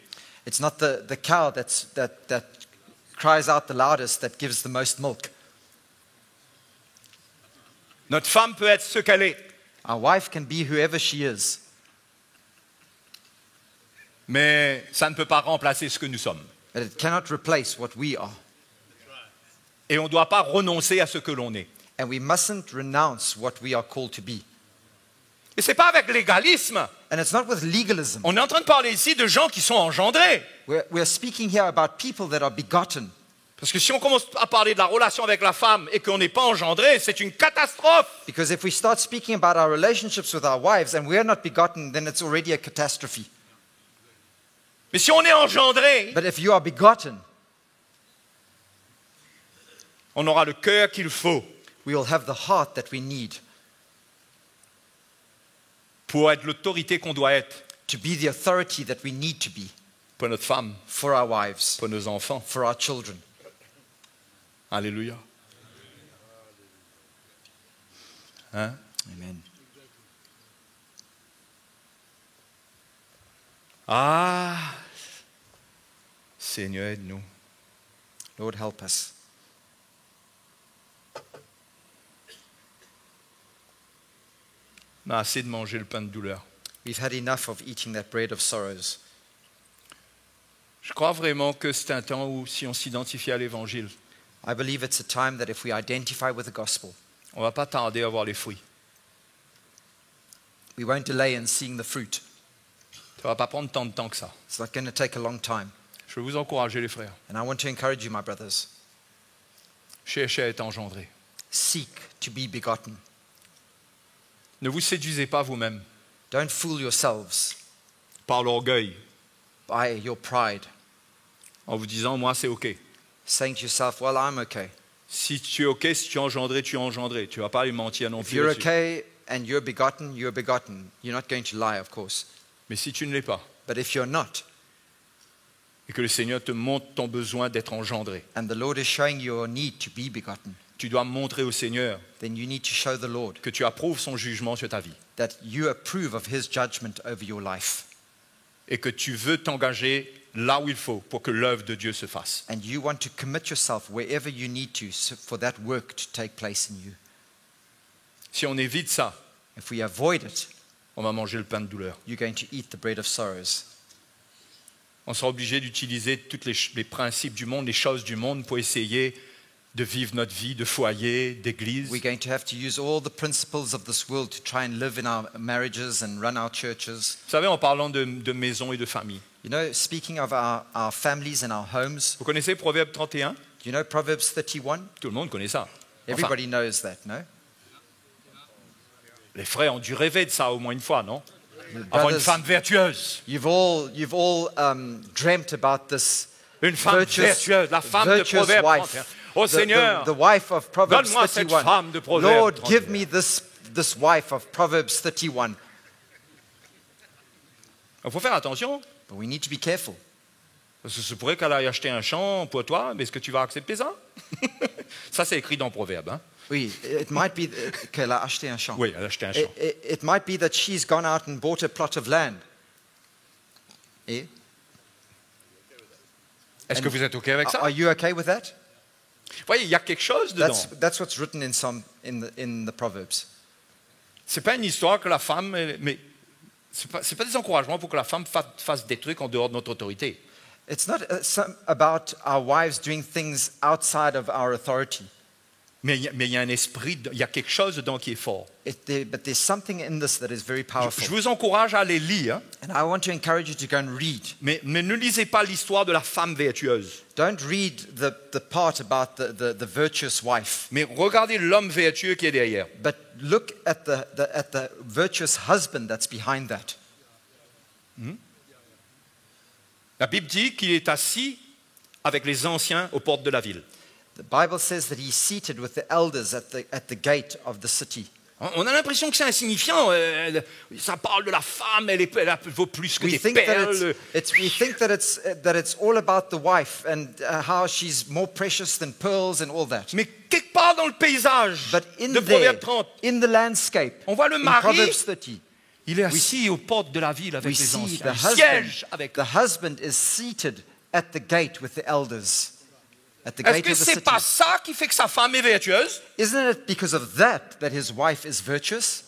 it's not the cow that cries out the loudest that gives the most milk. Notre femme peut être ce qu'elle est, Our wife can be whoever she is, mais ça ne peut pas remplacer ce que nous sommes. but it cannot replace what we are. Et on ne doit pas renoncer à ce que l'on est. And we mustn't renounce what we are called to be. Et ce n'est pas avec légalisme. And it's not with legalism. On est en train de parler ici de gens qui sont engendrés. We're speaking here about people that are begotten. Parce que si on commence à parler de la relation avec la femme et qu'on n'est pas engendré, c'est une catastrophe. Because if we start speaking about our relationships with our wives and we're not begotten, then it's already a catastrophe. Mais si on est engendré, But if you are begotten, on aura le cœur qu'il faut we will have the heart that we need pour être l'autorité qu'on doit être to be the authority that we need to be pour notre femme, for our wives, pour nos enfants. for our children. Alléluia. Hein? Amen. Ah, Seigneur, aide-nous. Lord, help us. On a assez de manger le pain de douleur. We've had enough of eating that bread of sorrows. Je crois vraiment que c'est un temps où, si on s'identifie à l'Évangile, I believe it's a time that if we identify with the gospel, on ne va pas tarder à voir les fruits. we won't delay in seeing the fruit. Ça ne va pas prendre tant de temps que ça. It's not going to take a long time. Je veux vous encourager, les frères. And I want to encourage you, my brothers, Cherchez à être engendré. seek to be begotten. Ne vous séduisez pas vous-même Don't fool yourselves par l'orgueil by your pride, en vous disant, moi c'est OK. saying to yourself, well, I'm okay. Si tu es OK, si tu es engendré, tu es engendré. Tu ne vas pas lui mentir non If plus. you're là-dessus. okay and you're begotten, you're begotten. You're not going to lie, of course. Mais si tu ne l'es pas, But if you're not, et que le Seigneur te montre ton besoin d'être engendré, and the Lord is showing you your need to be begotten, tu dois montrer au Seigneur then you need to show the Lord que tu approuves son jugement sur ta vie that you approve of His judgment over your life. et que tu veux t'engager là où il faut pour que l'œuvre de Dieu se fasse. And you want to commit yourself wherever you need to for that work to take place in you. Si on évite ça, If we avoid it, on va manger le pain de douleur. you're going to eat the bread of sorrows. On sera obligé d'utiliser tous les principes du monde, les choses du monde pour essayer de vivre notre vie de foyer, d'église. We're going to have to use all the principles of this world to try and live in our marriages and run our churches. Vous savez, en parlant de maison et de famille, You know, speaking of our families and our homes, vous connaissez Proverbe 31? do you know Proverbs 31? Tout le monde connaît ça. Enfin, Everybody knows that, no? les frères ont dû rêver de ça au moins une fois, non? The Avoir une brothers, femme vertueuse. you've all dreamt about this Une femme virtuous, vertueuse, la femme de virtuous Proverbe wife. 31. Oh Seigneur, the wife of Proverbs donne-moi cette 31. femme de Proverbe Lord, 31. give me this wife of Proverbs 31. Il faut faire attention, But we need to be careful. parce que c'est pourrait qu'elle aille acheter un champ pour toi, mais est-ce que tu vas accepter ça? Ça, c'est écrit dans Proverbe. Hein? Oui, it might be qu'elle a acheté un champ. Oui, elle a acheté un champ. It might be that she's gone out and bought a plot of land. Eh? Est-ce que vous êtes OK avec ça? Are you okay with that? Vous voyez, il y a quelque chose dedans. That's what's written in the Proverbs. C'est pas une histoire que la femme, mais c'est pas des encouragements pour que la femme fasse des trucs en dehors de notre autorité. It's not about our wives doing things outside of our authority. Mais il y a un esprit, il y a quelque chose dedans qui est fort. But there's something in this that is very Je powerful. vous encourage à aller lire, hein, And I want to encourage you to go and read. mais ne lisez pas l'histoire de la femme vertueuse. Don't read the part about the virtuous wife, Mais regardez l'homme vertueux qui est derrière. but look at the virtuous husband that's behind that. La Bible dit qu'il est assis avec les anciens aux portes de la ville. The Bible says that he's seated with the elders at the gate of the city. On a l'impression que c'est insignifiant. Ça parle de la femme, elle vaut plus que We des think that perles. we think that it's all about the wife and how she's more precious than pearls and all that. Mais quelque part dans le paysage But in de there, Proverbe 30, in the landscape, on voit le in mari, Proverbs 30, il est assis aux portes de la ville avec we les see anciens. Il siège avec eux. the husband is seated at the gate with the elders, at the Est-ce gate que of the c'est city. pas ça qui fait que sa femme est vertueuse? Isn't it because of that his wife is virtuous?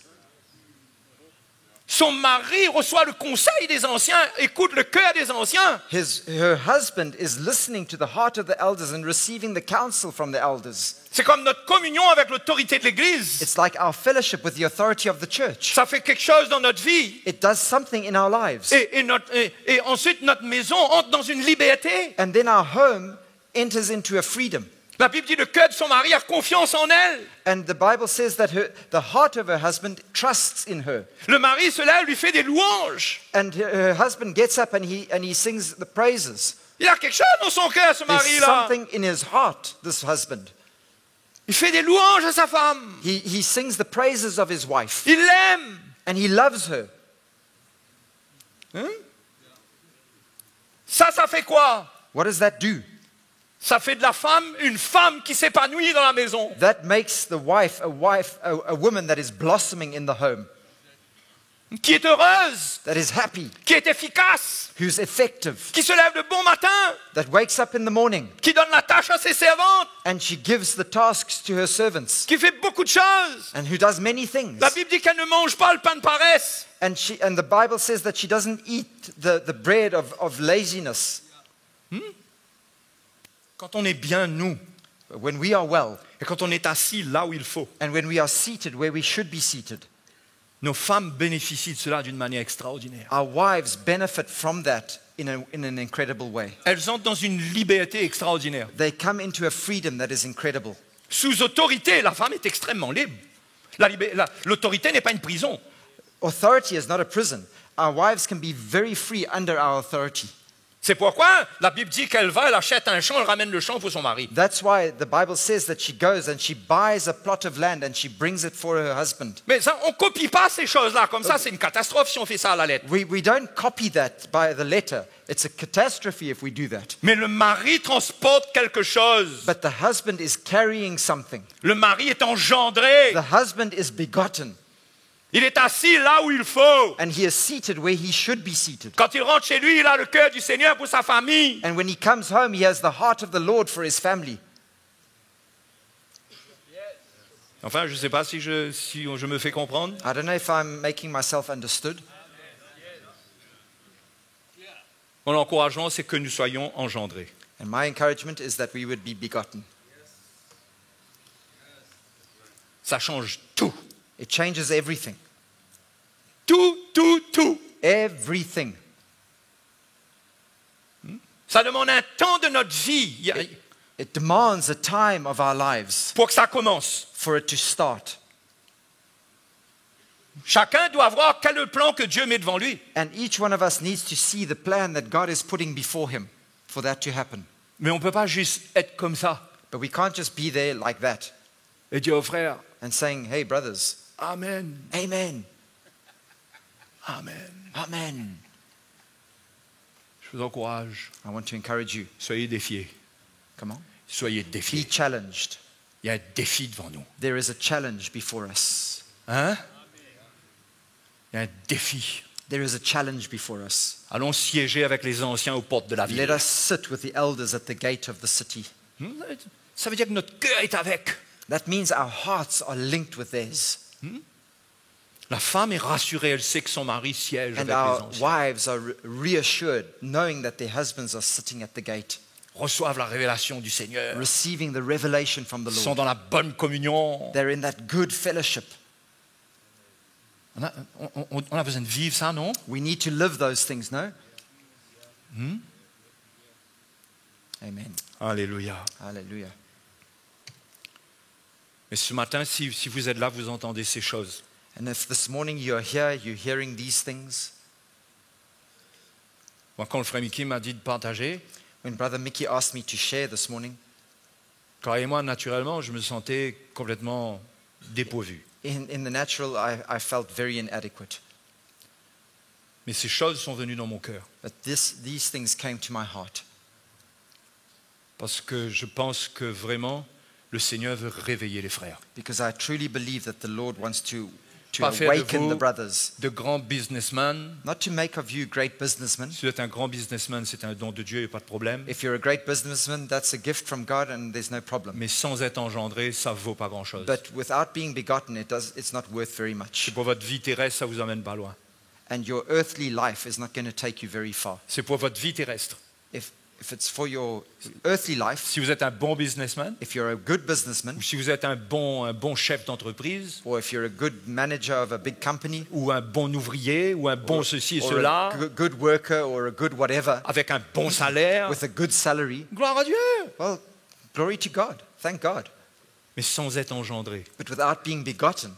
Son mari reçoit le conseil des anciens, écoute le cœur des anciens. Her husband is listening to the heart of the elders and receiving the counsel from the elders. C'est comme notre communion avec l'autorité de l'Église. It's like our fellowship with the authority of the church. Ça fait quelque chose dans notre vie. It does something in our lives. Et ensuite, notre maison entre dans une liberté. And then our home enters into a freedom. La Bible dit le cœur de son mari a confiance en elle. And the Bible says that the heart of her husband trusts in her. Le mari se lève, lui fait des louanges. And her husband gets up and he sings the praises. Il a quelque chose dans son cœur, ce There's mari-là. something in his heart, this husband. Il fait des louanges à sa femme. He sings the praises of his wife. Il l'aime. And he loves her. Hein? Ça fait quoi? What does that do? Ça fait de la femme une femme qui s'épanouit dans la maison. That makes the wife, a woman that is blossoming in the home, Qui est heureuse. that is happy, Qui est efficace. who's effective, Qui se lève de bon matin. that wakes up in the morning Qui donne la tâche à ses servantes. and she gives the tasks to her servants Qui fait beaucoup de choses. and who does many things. La Bible dit qu'elle ne mange pas le pain de paresse. And the Bible says that she doesn't eat the bread of laziness. Quand on est bien, nous, When we are well et quand on est assis là où il faut, and when we are seated where we should be seated, nos femmes bénéficient de cela d'une manière extraordinaire. our wives benefit from that in an incredible way. Elles entrent dans une liberté extraordinaire. They come into a freedom that is incredible. Sous autorité, la femme est extrêmement libre. L'autorité n'est pas une prison. Authority is not a prison. Our wives can be very free under our authority. C'est pourquoi la Bible dit qu'elle va, elle achète un champ, elle ramène le champ pour son mari. That's why the Bible says that she goes and she buys a plot of land and she brings it for her husband. Mais ça, on ne copie pas ces choses-là. Comme ça, c'est une catastrophe si on fait ça à la lettre. We don't copy that by the letter. It's a catastrophe if we do that. Mais le mari transporte quelque chose. But the husband is carrying something. Le mari est engendré. The husband is begotten Il est assis là où il faut. and he is seated where he should be seated. Quand il rentre chez lui, il a le cœur du Seigneur pour sa famille. And when he comes home, he has the heart of the Lord for his family. Enfin, je ne sais pas si je me fais comprendre. I don't know if I'm making myself understood. Mon encouragement, c'est que nous soyons engendrés. And my encouragement is that we would be begotten. Ça change tout. It changes everything. Tout. Everything. Ça demande un temps de notre vie It demands a time of our lives pour que ça commence. for it to start. Chacun doit voir quel est le plan que Dieu met devant lui. And each one of us needs to see the plan that God is putting before him for that to happen. Mais on ne peut pas juste être comme ça But we can't just be there like that et dire aux frères, and saying, hey, brothers, Amen, amen, Amen. amen. Je vous encourage, I want to encourage you. soyez défiés. Come on. Soyez Be défiés. challenged. Il y a un défi devant nous. There is a challenge before us. Hein? Il y a un défi. There is a challenge before us. Allons siéger avec les anciens aux portes de la Let ville. us sit with the elders at the gate of the city. Ça veut dire que notre cœur est avec. That means our hearts are linked with theirs. La femme est rassurée, elle sait que son mari siège And avec les our anciens. wives are reassured, knowing that their husbands are sitting at the gate, Reçoivent la révélation du Seigneur. receiving the revelation from the Sont Lord. dans la bonne communion. They're in that good fellowship. On a besoin de vivre ça, non? We need to live those things, no? Amen. Alléluia. Hallelujah. Mais ce matin, si vous êtes là, vous entendez ces choses. And if this morning you are here, you're hearing these things. Moi, quand le frère Mickey m'a dit de partager, When Brother Mickey asked me to share this morning, croyez-moi, naturellement, je me sentais complètement dépourvu. In the natural, I felt very inadequate. Mais ces choses sont venues dans mon cœur. But these things came to my heart. Parce que je pense que vraiment, le Seigneur veut réveiller les frères. Because I truly believe that the Lord wants to Pas faire de awaken vous the brothers. de grands businessmen. Not to make of you great businessmen. Si vous êtes un grand businessman, c'est un don de Dieu, il n'y a pas de problème. If you're a great businessman, that's a gift from God and there's no problem. Mais sans être engendré, ça ne vaut pas grand-chose. But without being begotten, it's not worth very much. C'est pour votre vie terrestre, ça ne vous emmène pas loin. And your earthly life is not going to take you very far. C'est pour votre vie terrestre. If it's for your earthly life, Si vous êtes un bon businessman, if you're a good businessman, ou si vous êtes un bon chef d'entreprise, or if you're a good manager of a big company, ou un bon ouvrier, ou un bon ceci et or cela, a good worker, or a good whatever, avec un bon salaire, with a good salary, gloire à Dieu. well, glory to God. Thank God. Mais sans être engendré. But without being begotten,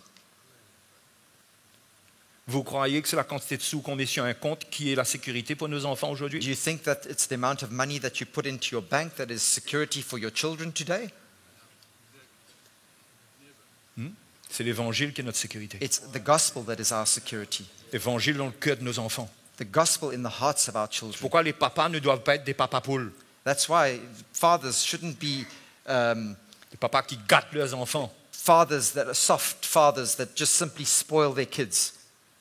Vous croyez que c'est la quantité de sous qu'on met sur un compte qui est la sécurité pour nos enfants do aujourd'hui? you think that it's the amount of money that you put into your bank that is security for your children today? C'est l'évangile qui est notre sécurité. It's the gospel that is our security. L'évangile dans le cœur de nos enfants. The gospel in the hearts of our children. Pourquoi les papas ne doivent pas être des papas poules? That's why fathers shouldn't be Des papas qui gâtent leurs enfants. fathers that are soft fathers that just simply spoil their kids.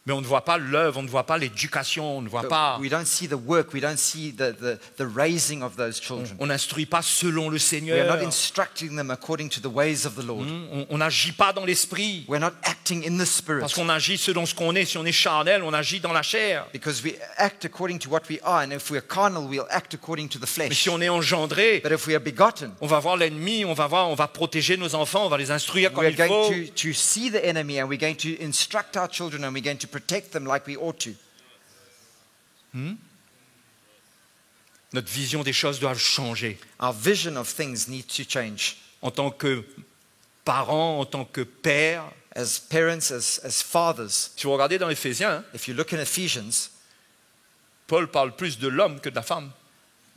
Mais on ne voit pas l'œuvre, on ne voit pas l'éducation, on ne voit pas. We don't see the work, we don't see the raising of those children. On n'instruit pas selon le We are Seigneur. not instructing them according to the ways of the Lord. On n'agit pas dans l'esprit. We're not acting in the Spirit. Parce qu'on agit selon ce qu'on est. Si on est charnel, on agit dans la chair. Because we act according to what we are, and if we're carnal, we'll act according to the Mais flesh. si on est engendré, But if we are begotten, on va voir l'ennemi, on va protéger nos enfants, on va les instruire comme we're il faut. going to see the enemy, and we're going to instruct our children, and we're going to protect them like we ought to. Notre vision des choses doit changer. Our vision of things needs to change. En tant que parents, en tant que pères. As parents, as fathers, Si vous regardez dans Éphésiens, if you look in Ephesians, Paul parle plus de l'homme que de la femme.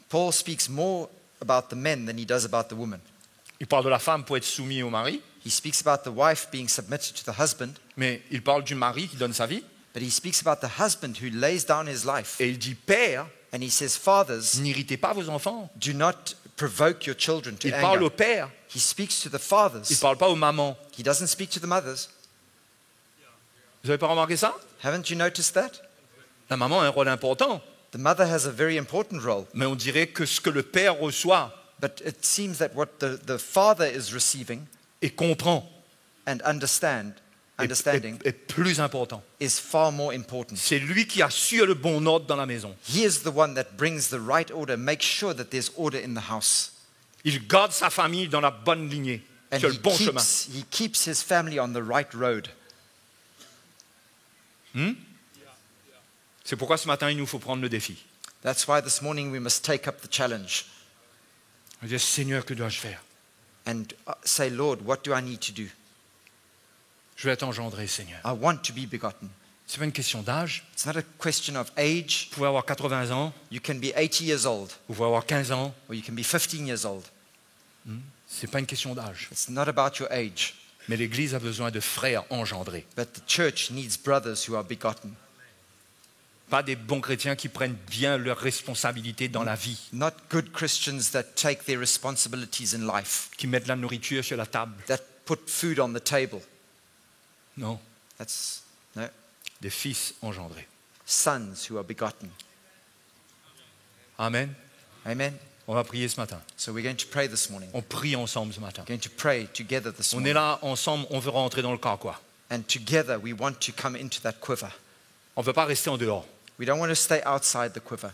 Paul speaks more about the men than he does about the women. Il parle de la femme pour être soumise au mari, He speaks about the wife being submitted to the husband, mais il parle du mari qui donne sa vie. but he speaks about the husband who lays down his life. Et il dit, père, And he says, fathers, n'irritez pas vos enfants. do not provoke your children to Il parle anger. au père, He speaks to the il ne fathers. parle pas aux mamans. He doesn't speak to the mothers. Vous n'avez pas remarqué ça? Haven't you noticed that? La maman a un rôle important, The mother has a very important role, mais on dirait que ce que le père reçoit but it seems that what the father is receiving et comprend and understanding est plus important. is far more important. C'est lui qui assure le bon ordre dans la maison. He is the one that brings the right order, makes sure that there's order in the house. Il garde sa famille dans la bonne lignée, And sur le bon chemin. he keeps his family on the right road. C'est pourquoi ce matin, il nous faut prendre le défi. That's why this morning we must take up the challenge On va dire, Seigneur, que dois-je faire? and say, Lord, what do I need to do? Je vais être engendré, Seigneur. I want to be begotten. Ce n'est pas une question d'âge. It's not a question of age. Vous pouvez avoir 80 ans, You can be 80 years old, vous pouvez avoir 15 ans. or you can be 15 years old. Ce n'est pas une question d'âge. It's not about your age. Mais l'Église a besoin de frères engendrés. But the church needs brothers who are begotten. Pas des bons chrétiens qui prennent bien leurs responsabilités dans la vie, Not good Christians that take their responsibilities in life, qui mettent la nourriture sur la table. that put food on the table. Non, That's no, des fils engendrés. sons who are begotten. Amen. Amen. On va prier ce matin. So we're going to pray this morning. On prie ensemble ce matin. We're going to pray together this On est morning. là ensemble, on veut rentrer dans le carquois. And together we want to come into that quiver. On ne veut pas rester en dehors. We don't want to stay outside the quiver.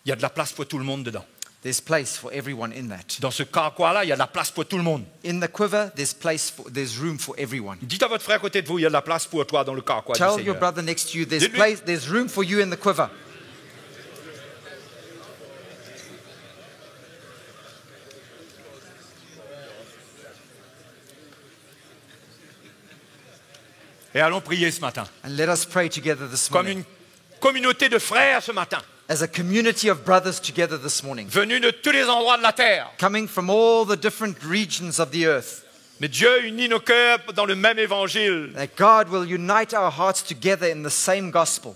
Il y a de la place pour tout le monde dedans. There's place for everyone in that. Dans ce carquois-là, il y a de la place pour tout le monde. In the quiver, there's room for everyone. Dites à votre frère à côté de vous, il y a de la place pour toi dans le carquois du Tell your Seigneur. brother next to you, Dites-lui. there's room for you in the quiver. Et allons prier ce matin. And let us pray together this Comme morning. une communauté de frères ce matin, As a community of brothers together this morning. venus de tous les endroits de la terre. Coming from all the different regions of the earth. Mais Dieu unit nos cœurs dans le même évangile. That God will unite our hearts together in the same gospel.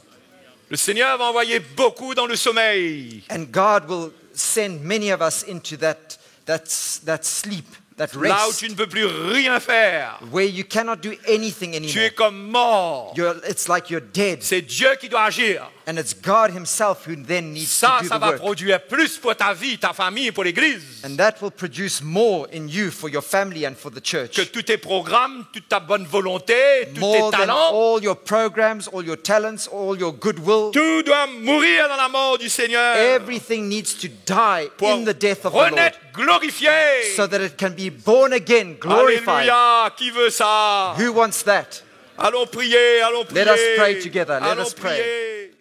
Le Seigneur va envoyer beaucoup dans le sommeil. And God will send many of us into that sleep, that Là où rest, tu ne peux plus rien faire. where you cannot do anything Tu anymore. es comme mort. It's like you're dead. C'est Dieu qui doit agir. And it's God himself who then needs Ça to do va the work. produire plus pour ta vie, ta famille, pour l'Église. And that will produce more in you for your family and for the church. Que tous tes programmes, toute ta bonne volonté, tous More tes than talents, all your programs, all your talents, all your goodwill. tout doit mourir dans la mort du Seigneur Everything needs to die pour in the death of the Lord renaître glorifié. so that it can be born again, glorified. Alléluia, qui veut ça? Who wants that? Allons prier, allons prier. Let us pray together. Let Allons us pray. prier.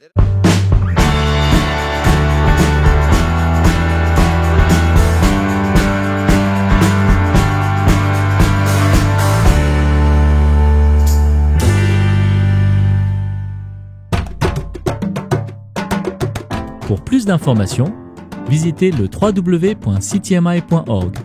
Pour plus d'informations, visitez le www.ctmi.org.